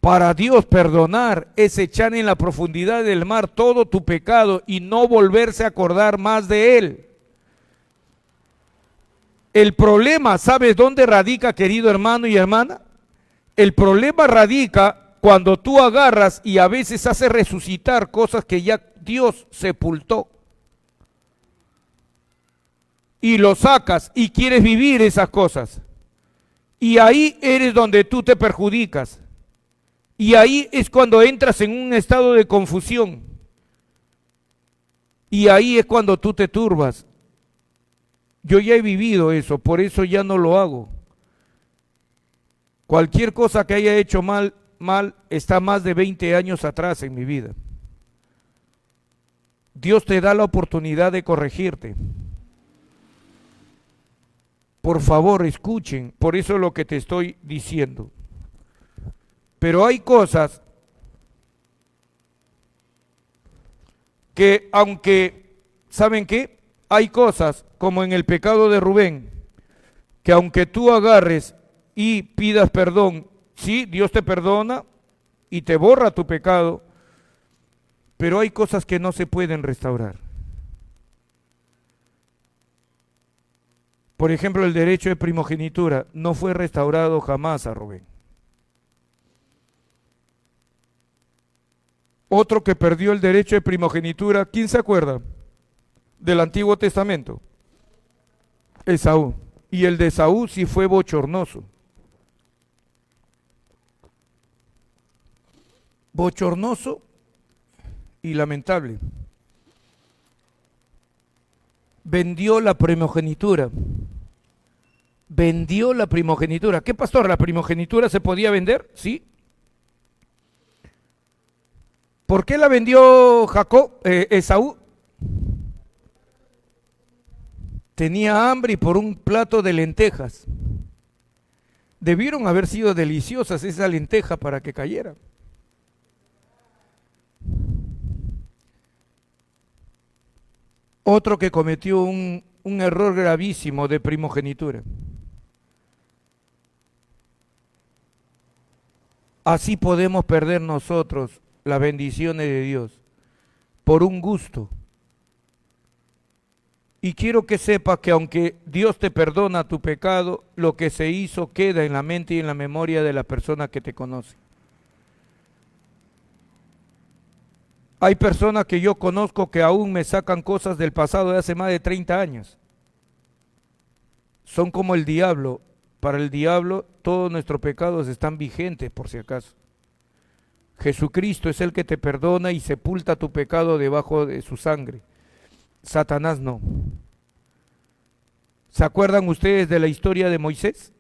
Para Dios perdonar es echar en la profundidad del mar todo tu pecado y no volverse a acordar más de él. El problema, ¿sabes dónde radica, querido hermano y hermana? El problema radica cuando tú agarras y a veces haces resucitar cosas que ya Dios sepultó. Y lo sacas y quieres vivir esas cosas. Y ahí eres donde tú te perjudicas. Y ahí es cuando entras en un estado de confusión. Y ahí es cuando tú te turbas. Yo ya he vivido eso, por eso ya no lo hago. Cualquier cosa que haya hecho mal está más de 20 años atrás en mi vida. Dios te da la oportunidad de corregirte. Por favor, escuchen, por eso es lo que te estoy diciendo. Pero hay cosas que aunque, ¿saben qué? Hay cosas como en el pecado de Rubén, que aunque tú agarres y pidas perdón, sí, Dios te perdona y te borra tu pecado, pero hay cosas que no se pueden restaurar. Por ejemplo, el derecho de primogenitura no fue restaurado jamás a Rubén. Otro que perdió el derecho de primogenitura, ¿quién se acuerda? Del Antiguo Testamento. Esaú. Y el de Esaú sí fue bochornoso. Bochornoso y lamentable. Vendió la primogenitura. Vendió la primogenitura. ¿Qué, pastor? ¿La primogenitura se podía vender? Sí. ¿Por qué la vendió Esaú? Tenía hambre y por un plato de lentejas. Debieron haber sido deliciosas esas lentejas para que cayera. Otro que cometió un error gravísimo de primogenitura. Así podemos perder nosotros las bendiciones de Dios por un gusto. Y quiero que sepas que aunque Dios te perdona tu pecado, lo que se hizo queda en la mente y en la memoria de la persona que te conoce. Hay personas que yo conozco que aún me sacan cosas del pasado de hace más de 30 años. Son como el diablo. Para el diablo todos nuestros pecados están vigentes, por si acaso. Jesucristo es el que te perdona y sepulta tu pecado debajo de su sangre. Satanás no. ¿Se acuerdan ustedes de la historia de Moisés?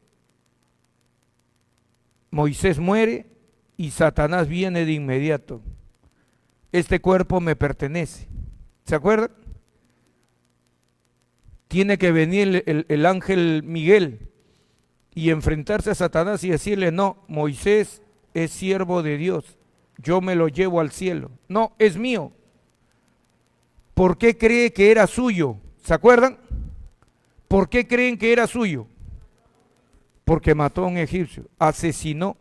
Moisés muere y Satanás viene de inmediato. Este cuerpo me pertenece. ¿Se acuerdan? Tiene que venir el ángel Miguel y enfrentarse a Satanás y decirle, no, Moisés es siervo de Dios, yo me lo llevo al cielo. No, es mío. ¿Por qué cree que era suyo? ¿Se acuerdan? ¿Por qué creen que era suyo? Porque mató a un egipcio, asesinó.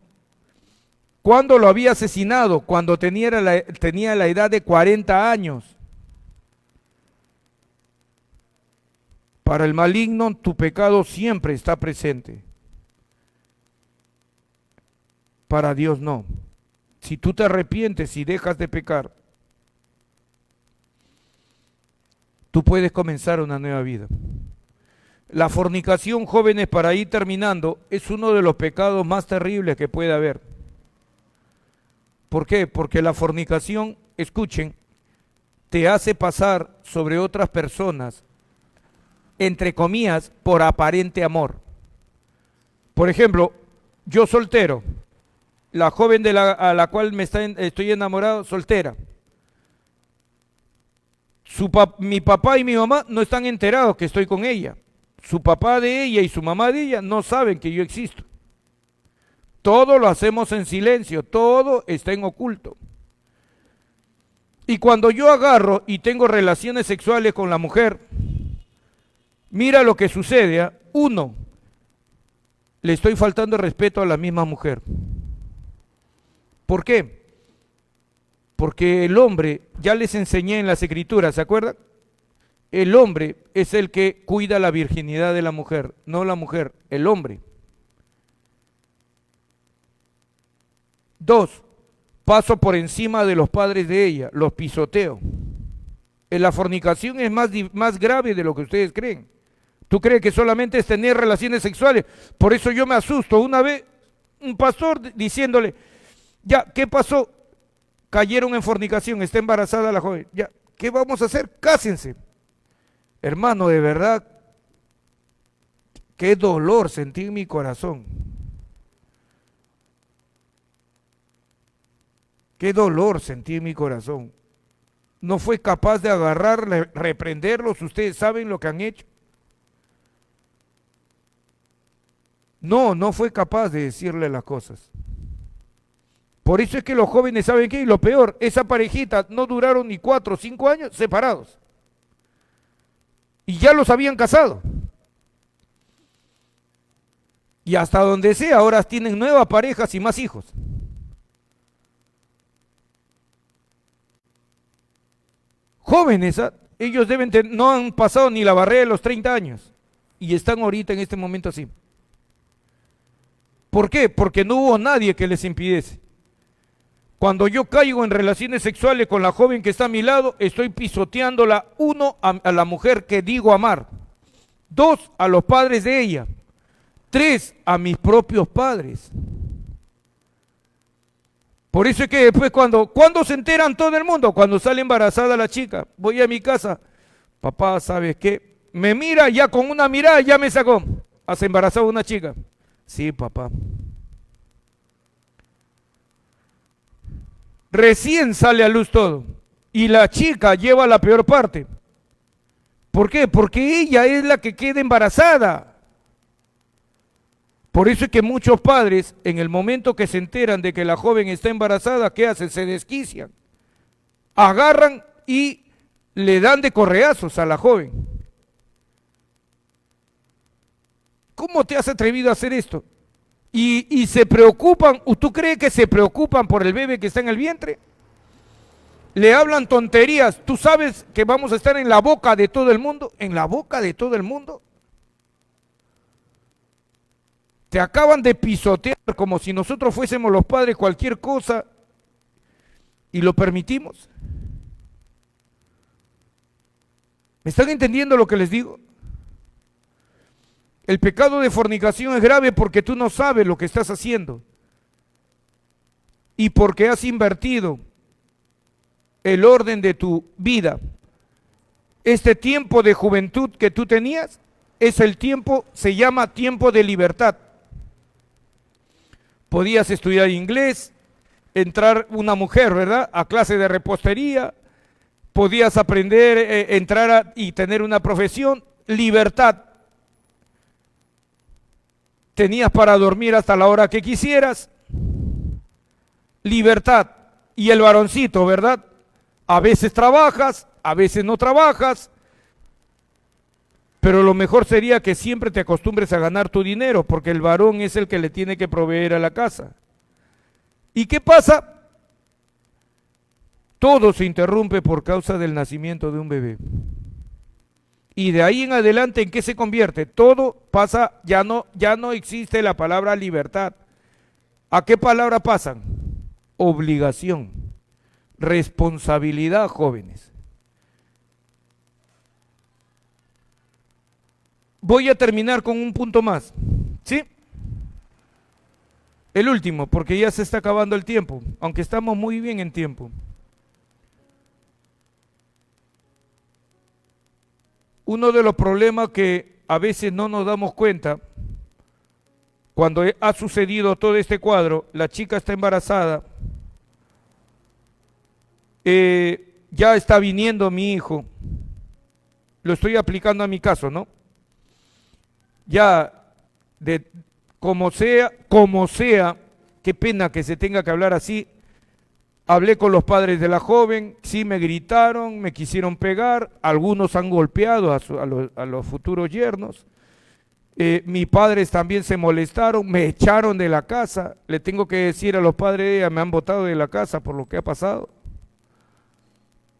¿Cuándo lo había asesinado? Cuando tenía la edad de 40 años. Para el maligno, tu pecado siempre está presente. Para Dios no. Si tú te arrepientes y dejas de pecar, tú puedes comenzar una nueva vida. La fornicación, jóvenes, para ir terminando, es uno de los pecados más terribles que puede haber. ¿Por qué? Porque la fornicación, escuchen, te hace pasar sobre otras personas, entre comillas, por aparente amor. Por ejemplo, yo soltero, la joven a la cual estoy enamorado, soltera. Mi papá y mi mamá no están enterados que estoy con ella. Su papá de ella y su mamá de ella no saben que yo existo. Todo lo hacemos en silencio, todo está en oculto. Y cuando yo agarro y tengo relaciones sexuales con la mujer, mira lo que sucede. Uno, le estoy faltando respeto a la misma mujer. ¿Por qué? Porque el hombre, ya les enseñé en las escrituras, ¿se acuerdan? El hombre es el que cuida la virginidad de la mujer, no la mujer, el hombre. 2, paso por encima de los padres de ella, los pisoteo. La fornicación es más grave de lo que ustedes creen. ¿Tú crees que solamente es tener relaciones sexuales? Por eso yo me asusto. Una vez un pastor diciéndole, ya, ¿qué pasó? Cayeron en fornicación, está embarazada la joven. Ya, ¿qué vamos a hacer? Cásense. Hermano, de verdad, qué dolor sentí en mi corazón. Qué dolor sentí en mi corazón. No fue capaz de agarrarle, reprenderlos. Ustedes saben lo que han hecho. No fue capaz de decirle las cosas. Por eso es que los jóvenes saben qué, y lo peor, esa parejita no duraron ni 4 o 5 años separados. Y ya los habían casado. Y hasta donde sea, ahora tienen nuevas parejas y más hijos. Jóvenes, ellos no han pasado ni la barrera de los 30 años. Y están ahorita en este momento así. ¿Por qué? Porque no hubo nadie que les impidiese. Cuando yo caigo en relaciones sexuales con la joven que está a mi lado, estoy pisoteándola, 1, a la mujer que digo amar, 2, a los padres de ella, 3, a mis propios padres. Por eso es que después ¿cuándo se enteran todo el mundo? Cuando sale embarazada la chica, voy a mi casa, papá, ¿sabes qué? Me mira, ya con una mirada ya me sacó, has embarazado a una chica. Sí, papá. Recién sale a luz todo. Y la chica lleva la peor parte. ¿Por qué? Porque ella es la que queda embarazada. Por eso es que muchos padres, en el momento que se enteran de que la joven está embarazada, ¿qué hacen? Se desquician. Agarran y le dan de correazos a la joven. ¿Cómo te has atrevido a hacer esto? Y se preocupan, ¿tú crees que se preocupan por el bebé que está en el vientre? Le hablan tonterías. ¿Tú sabes que vamos a estar en la boca de todo el mundo? ¿En la boca de todo el mundo? Te acaban de pisotear como si nosotros fuésemos los padres cualquier cosa y lo permitimos. ¿Me están entendiendo lo que les digo? El pecado de fornicación es grave porque tú no sabes lo que estás haciendo y porque has invertido el orden de tu vida. Este tiempo de juventud que tú tenías es el tiempo, se llama tiempo de libertad. Podías estudiar inglés, entrar una mujer, ¿verdad?, a clase de repostería, podías aprender, entrar y tener una profesión, libertad. Tenías para dormir hasta la hora que quisieras, libertad. Y el varoncito, ¿verdad? A veces trabajas, a veces no trabajas, pero lo mejor sería que siempre te acostumbres a ganar tu dinero, porque el varón es el que le tiene que proveer a la casa. ¿Y qué pasa? Todo se interrumpe por causa del nacimiento de un bebé. Y de ahí en adelante, ¿en qué se convierte? Todo pasa, ya no existe la palabra libertad. ¿A qué palabra pasan? Obligación, responsabilidad, jóvenes. Voy a terminar con un punto más, ¿sí? El último, porque ya se está acabando el tiempo, aunque estamos muy bien en tiempo. Uno de los problemas que a veces no nos damos cuenta, cuando ha sucedido todo este cuadro, la chica está embarazada, ya está viniendo mi hijo, lo estoy aplicando a mi caso, ¿no? Ya, como sea, qué pena que se tenga que hablar así. Hablé con los padres de la joven, sí me gritaron, me quisieron pegar, algunos han golpeado a los futuros yernos. Mis padres también se molestaron, me echaron de la casa. Le tengo que decir a los padres de ella, me han botado de la casa por lo que ha pasado.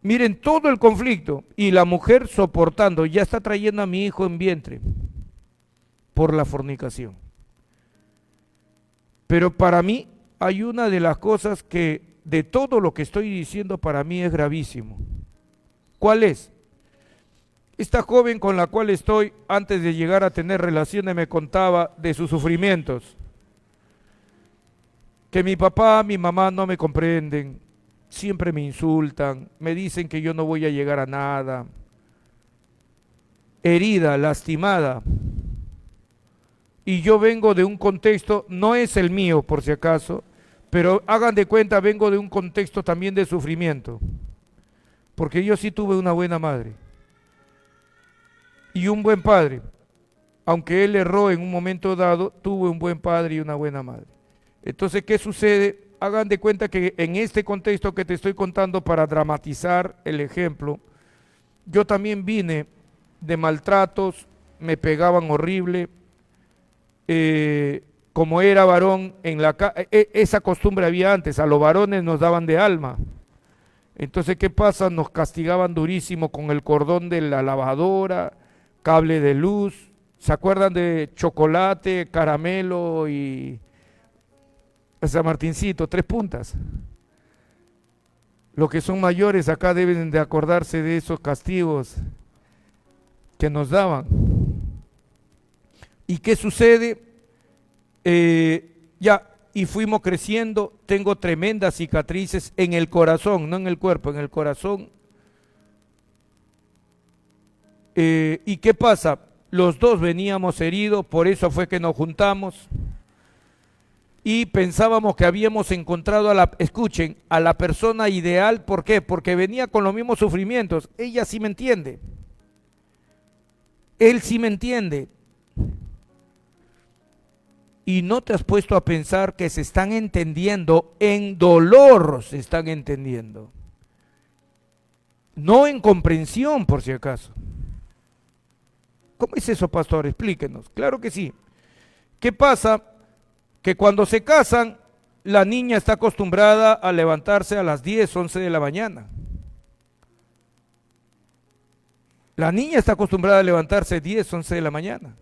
Miren todo el conflicto y la mujer soportando, ya está trayendo a mi hijo en vientre por la fornicación. Pero para mí hay una de las cosas que de todo lo que estoy diciendo para mí es gravísimo. ¿Cuál es? Esta joven con la cual estoy, antes de llegar a tener relaciones, me contaba de sus sufrimientos. Que mi papá, mi mamá no me comprenden, siempre me insultan, me dicen que yo no voy a llegar a nada. Herida, lastimada. Y yo vengo de un contexto, no es el mío por si acaso, pero hagan de cuenta, vengo de un contexto también de sufrimiento. Porque yo sí tuve una buena madre. Y un buen padre, aunque él erró en un momento dado, tuvo un buen padre y una buena madre. Entonces, ¿qué sucede? Hagan de cuenta que en este contexto que te estoy contando para dramatizar el ejemplo, yo también vine de maltratos, me pegaban horrible, como era varón, esa costumbre había antes, a los varones nos daban de alma. Entonces, ¿qué pasa? Nos castigaban durísimo con el cordón de la lavadora, cable de luz, ¿se acuerdan de chocolate, caramelo y San Martincito, 3 puntas? Los que son mayores acá deben de acordarse de esos castigos que nos daban. ¿Y qué sucede? Y fuimos creciendo, tengo tremendas cicatrices en el corazón, no en el cuerpo, en el corazón. ¿Y qué pasa? Los dos veníamos heridos, por eso fue que nos juntamos y pensábamos que habíamos encontrado escuchen, a la persona ideal. ¿Por qué? Porque venía con los mismos sufrimientos. Ella sí me entiende, él sí me entiende. Y no te has puesto a pensar que se están entendiendo en dolor, se están entendiendo, no en comprensión, por si acaso. ¿Cómo es eso, pastor? Explíquenos. Claro que sí. ¿Qué pasa? Que cuando se casan, la niña está acostumbrada a levantarse a las 10, 11 de la mañana. La niña está acostumbrada a levantarse 10, 11 de la mañana.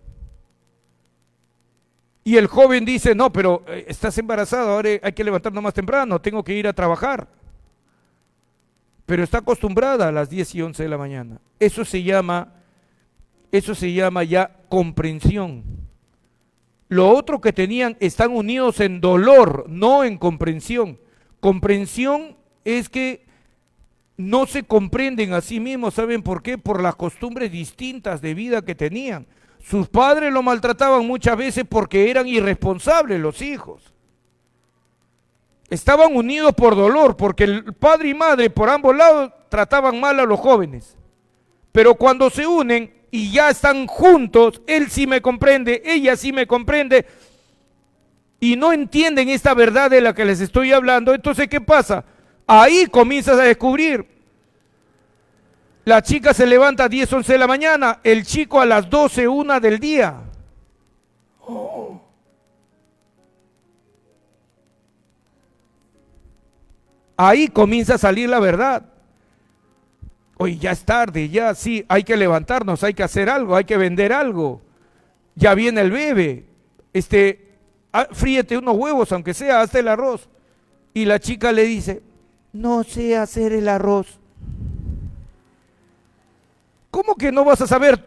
Y el joven dice, no, pero estás embarazado, ahora hay que levantarnos más temprano, tengo que ir a trabajar. Pero está acostumbrada a las 10 y 11 de la mañana. Eso se llama ya comprensión. Lo otro que tenían, están unidos en dolor, no en comprensión. Comprensión es que no se comprenden a sí mismos. ¿Saben por qué? Por las costumbres distintas de vida que tenían. Sus padres lo maltrataban muchas veces porque eran irresponsables los hijos. Estaban unidos por dolor, porque el padre y madre por ambos lados trataban mal a los jóvenes. Pero cuando se unen y ya están juntos, él sí me comprende, ella sí me comprende, y no entienden esta verdad de la que les estoy hablando. Entonces, ¿qué pasa? Ahí comienzas a descubrir. La chica se levanta a 10, 11 de la mañana, el chico a las 12, 1 del día. Oh. Ahí comienza a salir la verdad. Oye, ya es tarde, ya sí, hay que levantarnos, hay que hacer algo, hay que vender algo. Ya viene el bebé. Fríete unos huevos, aunque sea, hazte el arroz. Y la chica le dice, no sé hacer el arroz. ¿Cómo que no vas a saber?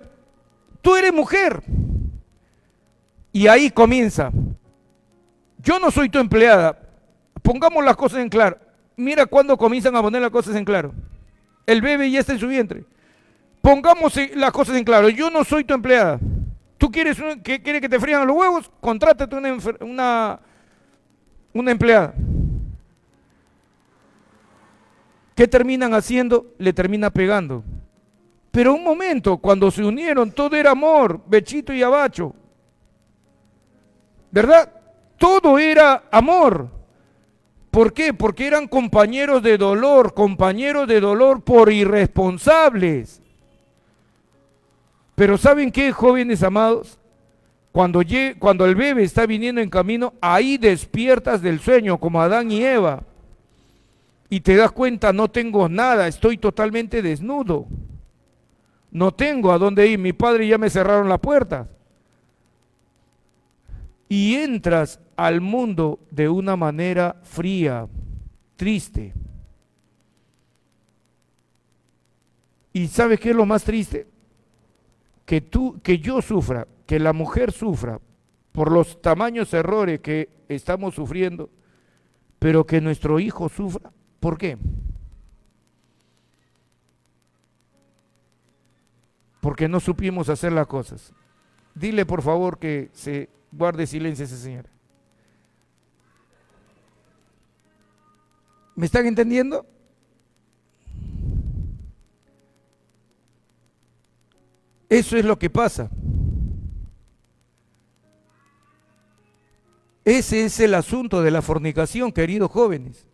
Tú eres mujer. Y ahí comienza. Yo no soy tu empleada. Pongamos las cosas en claro. Mira cuando comienzan a poner las cosas en claro. El bebé ya está en su vientre. Pongamos las cosas en claro. Yo no soy tu empleada. ¿Tú quieres que te frían los huevos? Contrátate una empleada. ¿Qué terminan haciendo? Le termina pegando. Pero un momento, cuando se unieron, todo era amor, bechito y abacho. ¿Verdad? Todo era amor. ¿Por qué? Porque eran compañeros de dolor por irresponsables. Pero ¿saben qué, jóvenes amados? Cuando el bebé está viniendo en camino, ahí despiertas del sueño como Adán y Eva y te das cuenta, no tengo nada, estoy totalmente desnudo, no tengo a dónde ir, mi padre ya me cerraron la puerta. Y entras al mundo de una manera fría, triste. ¿Y sabes qué es lo más triste? Que yo sufra, que la mujer sufra por los tamaños errores que estamos sufriendo, pero que nuestro hijo sufra. ¿Por qué? Porque no supimos hacer las cosas. Dile por favor que se guarde silencio ese señor. ¿Me están entendiendo? Eso es lo que pasa. Ese es el asunto de la fornicación, queridos jóvenes.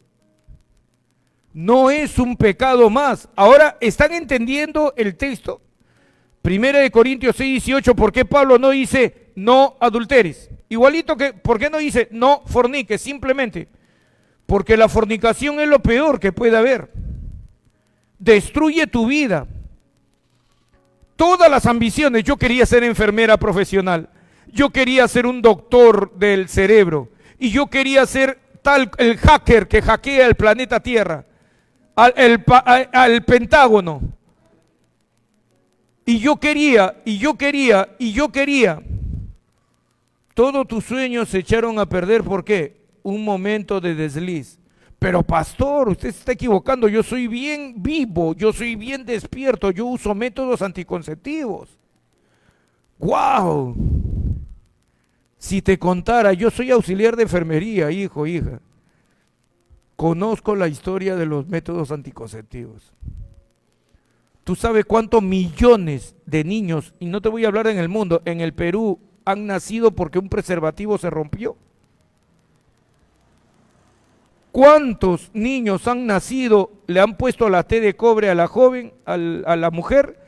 No es un pecado más. Ahora, ¿están entendiendo el texto? 1 Corintios 6:18, ¿por qué Pablo no dice no adulteres? Igualito que, ¿por qué no dice no forniques? Simplemente, porque la fornicación es lo peor que puede haber. Destruye tu vida. Todas las ambiciones, yo quería ser enfermera profesional, yo quería ser un doctor del cerebro, y yo quería ser el hacker que hackea el planeta Tierra, al Pentágono. Y yo quería. Todos tus sueños se echaron a perder, ¿por qué? Un momento de desliz. Pero pastor, usted se está equivocando, yo soy bien vivo, yo soy bien despierto, yo uso métodos anticonceptivos. ¡Guau! Si te contara, yo soy auxiliar de enfermería, hijo, hija. Conozco la historia de los métodos anticonceptivos. ¿Tú sabes cuántos millones de niños, y no te voy a hablar en el mundo, en el Perú, han nacido porque un preservativo se rompió? ¿Cuántos niños han nacido, le han puesto la T de cobre a la joven, a la mujer,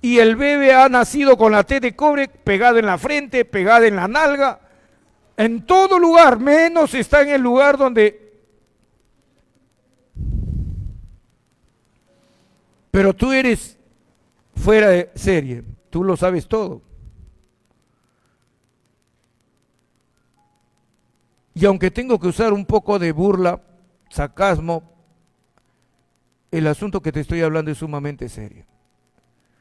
y el bebé ha nacido con la T de cobre pegada en la frente, pegada en la nalga, en todo lugar, menos está en el lugar donde... Pero tú eres fuera de serie, tú lo sabes todo. Y aunque tengo que usar un poco de burla, sarcasmo, el asunto que te estoy hablando es sumamente serio.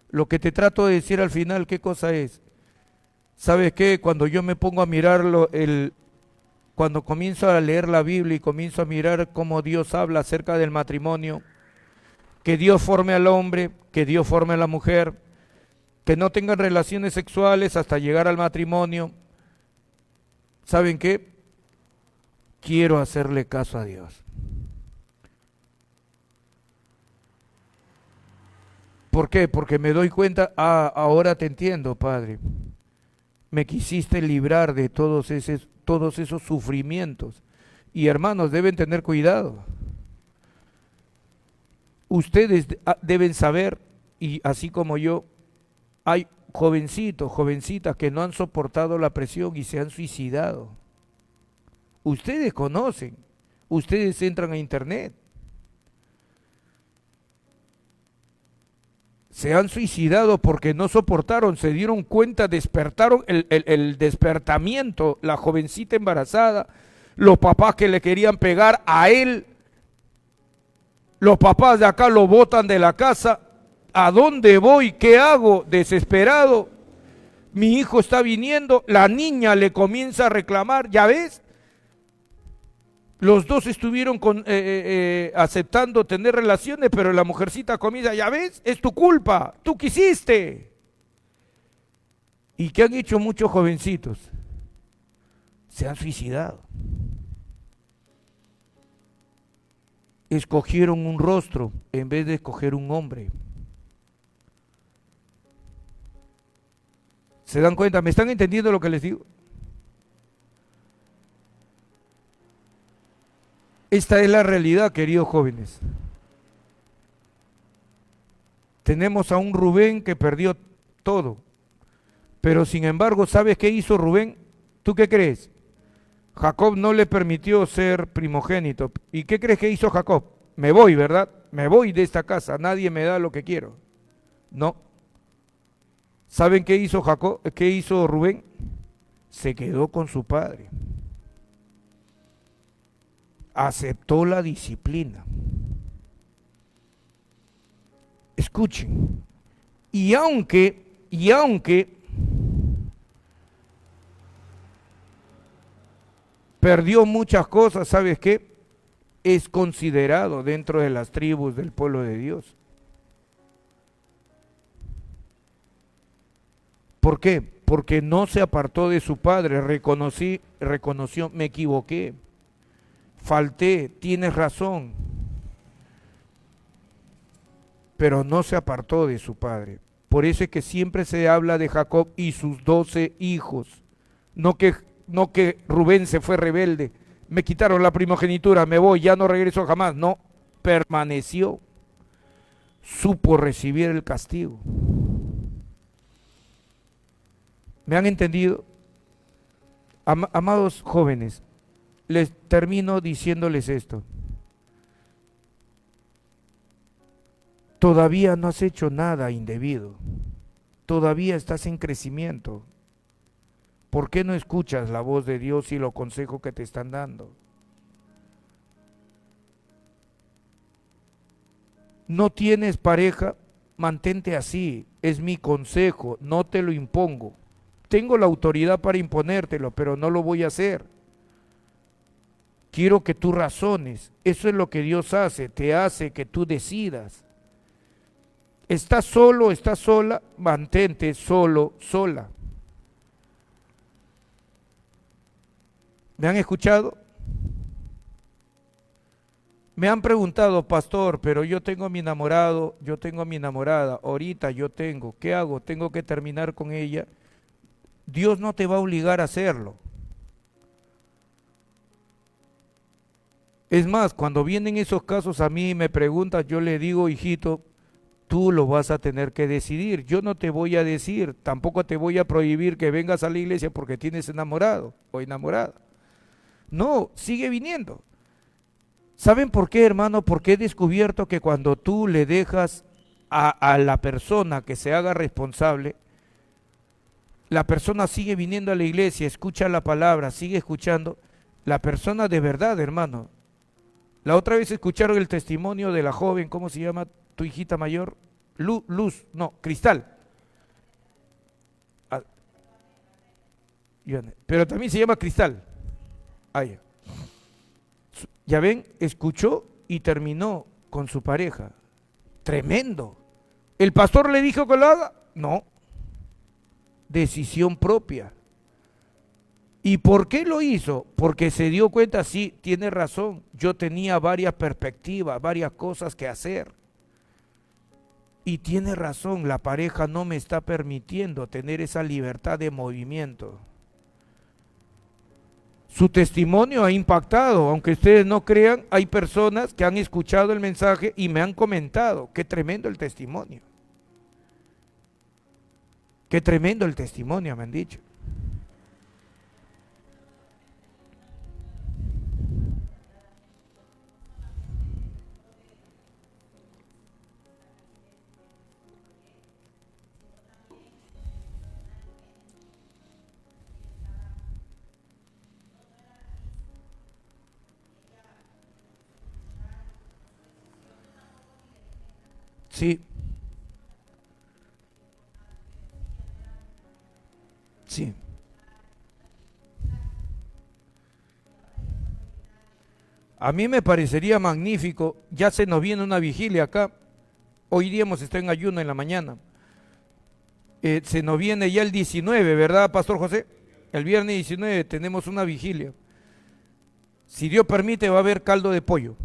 Lo que te trato de decir al final, ¿qué cosa es? ¿Sabes qué? Cuando yo me pongo a mirarlo, cuando comienzo a leer la Biblia y comienzo a mirar cómo Dios habla acerca del matrimonio, que Dios forme al hombre, que Dios forme a la mujer, que no tengan relaciones sexuales hasta llegar al matrimonio, ¿saben qué? Quiero hacerle caso a Dios. ¿Por qué? Porque me doy cuenta, ahora te entiendo, Padre. Me quisiste librar de todos esos sufrimientos. Y hermanos, deben tener cuidado. Ustedes deben saber, y así como yo, hay jovencitos, jovencitas que no han soportado la presión y se han suicidado. Ustedes conocen, ustedes entran a internet. Se han suicidado porque no soportaron, se dieron cuenta, despertaron el despertamiento, la jovencita embarazada, los papás que le querían pegar a él, los papás de acá lo botan de la casa. ¿A dónde voy? ¿Qué hago? Desesperado. Mi hijo está viniendo, la niña le comienza a reclamar, ¿ya ves? Los dos estuvieron aceptando tener relaciones, pero la mujercita comienza, ya ves, es tu culpa, tú quisiste. ¿Y qué han hecho muchos jovencitos? Se han suicidado. Escogieron un rostro en vez de escoger un hombre. ¿Se dan cuenta? ¿Me están entendiendo lo que les digo? Esta es la realidad, queridos jóvenes. Tenemos a un Rubén que perdió todo, Pero sin embargo, ¿sabes qué hizo Rubén? ¿Tú qué crees? Jacob no le permitió ser primogénito. ¿Y qué crees que hizo Jacob? Me voy, ¿verdad? Me voy de esta casa, nadie me da lo que quiero. No. ¿Saben qué hizo Jacob? ¿Qué hizo Rubén? Se quedó con su padre. Aceptó la disciplina. Escuchen. Y aunque perdió muchas cosas, ¿sabes qué? Es considerado dentro de las tribus del pueblo de Dios. ¿Por qué? Porque no se apartó de su padre, reconoció, me equivoqué, falté, tienes razón, pero no se apartó de su padre. Por eso es que siempre se habla de Jacob y sus 12 hijos, no que Rubén se fue rebelde, me quitaron la primogenitura, me voy, ya no regreso jamás. No, permaneció, supo recibir el castigo. ¿Me han entendido? Amados jóvenes, les termino diciéndoles esto. Todavía no has hecho nada indebido, todavía estás en crecimiento. ¿Por qué no escuchas la voz de Dios y los consejos que te están dando? ¿No tienes pareja? Mantente así, es mi consejo, no te lo impongo. Tengo la autoridad para imponértelo, pero no lo voy a hacer. Quiero que tú razones, eso es lo que Dios hace, te hace que tú decidas. ¿Estás solo, estás sola? Mantente solo, sola. ¿Me han escuchado? Me han preguntado, pastor, pero yo tengo a mi enamorado, yo tengo a mi enamorada, ahorita yo tengo, ¿qué hago? ¿Tengo que terminar con ella? Dios no te va a obligar a hacerlo. Es más, cuando vienen esos casos a mí y me preguntas, yo le digo, hijito, tú lo vas a tener que decidir. Yo no te voy a decir, tampoco te voy a prohibir que vengas a la iglesia porque tienes enamorado o enamorada. No, sigue viniendo. ¿Saben por qué, hermano? Porque he descubierto que cuando tú le dejas a la persona que se haga responsable, la persona sigue viniendo a la iglesia, escucha la palabra, sigue escuchando. La persona de verdad, hermano. La otra vez escucharon el testimonio de la joven, ¿cómo se llama tu hijita mayor? Cristal. Ah, pero también se llama Cristal. Ya ven, escuchó y terminó con su pareja. Tremendo. ¿El pastor le dijo que lo haga? No. Decisión propia. ¿Y por qué lo hizo? Porque se dio cuenta, sí, tiene razón, yo tenía varias perspectivas, varias cosas que hacer. Y tiene razón, la pareja no me está permitiendo tener esa libertad de movimiento. Su testimonio ha impactado, aunque ustedes no crean, hay personas que han escuchado el mensaje y me han comentado, qué tremendo el testimonio. Qué tremendo el testimonio, me han dicho. Sí. Sí. A mí me parecería magnífico, ya se nos viene una vigilia acá, hoy día hemos estado en ayuno en la mañana, se nos viene ya el 19, ¿verdad, Pastor José? El viernes 19 tenemos una vigilia. Si Dios permite va a haber caldo de pollo.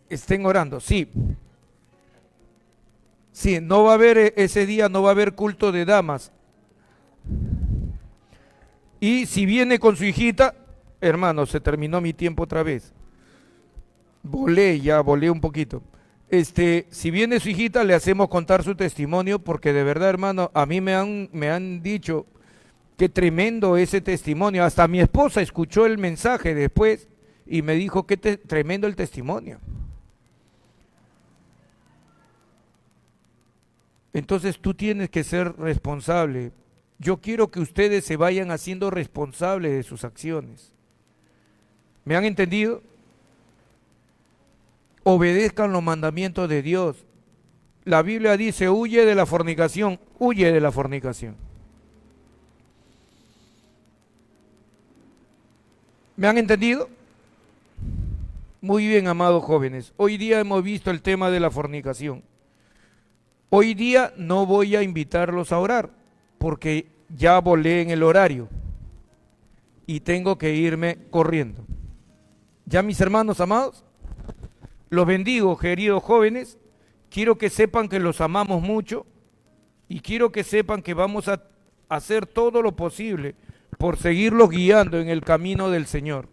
Estén orando, sí. Sí, no va a haber ese día, no va a haber culto de damas. Y si viene con su hijita, hermano, se terminó mi tiempo otra vez. Volé un poquito. Si viene su hijita, le hacemos contar su testimonio, porque de verdad, hermano, a mí me han dicho qué tremendo ese testimonio. Hasta mi esposa escuchó el mensaje después y me dijo qué tremendo el testimonio. Entonces tú tienes que ser responsable. Yo quiero que ustedes se vayan haciendo responsables de sus acciones. ¿Me han entendido? Obedezcan los mandamientos de Dios. La Biblia dice, huye de la fornicación, huye de la fornicación. ¿Me han entendido? Muy bien, amados jóvenes. Hoy día hemos visto el tema de la fornicación. Hoy día no voy a invitarlos a orar, porque ya volé en el horario y tengo que irme corriendo. Ya, mis hermanos amados, los bendigo, queridos jóvenes. Quiero que sepan que los amamos mucho y quiero que sepan que vamos a hacer todo lo posible por seguirlos guiando en el camino del Señor.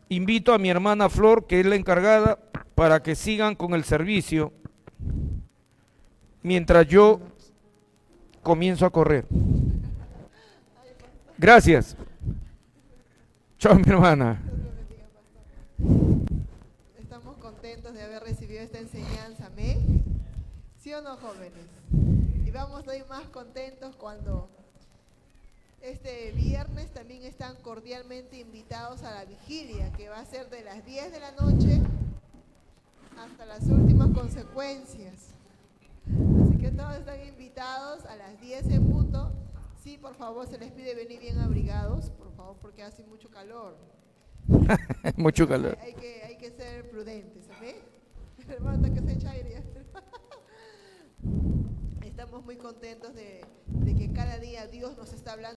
Invito a mi hermana Flor, que es la encargada, para que sigan con el servicio mientras yo comienzo a correr. Gracias. Chao, mi hermana. Estamos contentos de haber recibido esta enseñanza, ¿amén? ¿Sí o no, jóvenes? Y vamos a ir más contentos cuando este viernes también están cordialmente invitados a la vigilia, que va a ser de las 10 de la noche hasta las últimas consecuencias. Así que todos están invitados a las 10 en punto. Sí, por favor, se les pide venir bien abrigados, por favor, porque hace mucho calor. Mucho calor. Hay que ser prudentes, ¿ok? El hermano que se echa aire. Estamos muy contentos de que cada día Dios nos está hablando.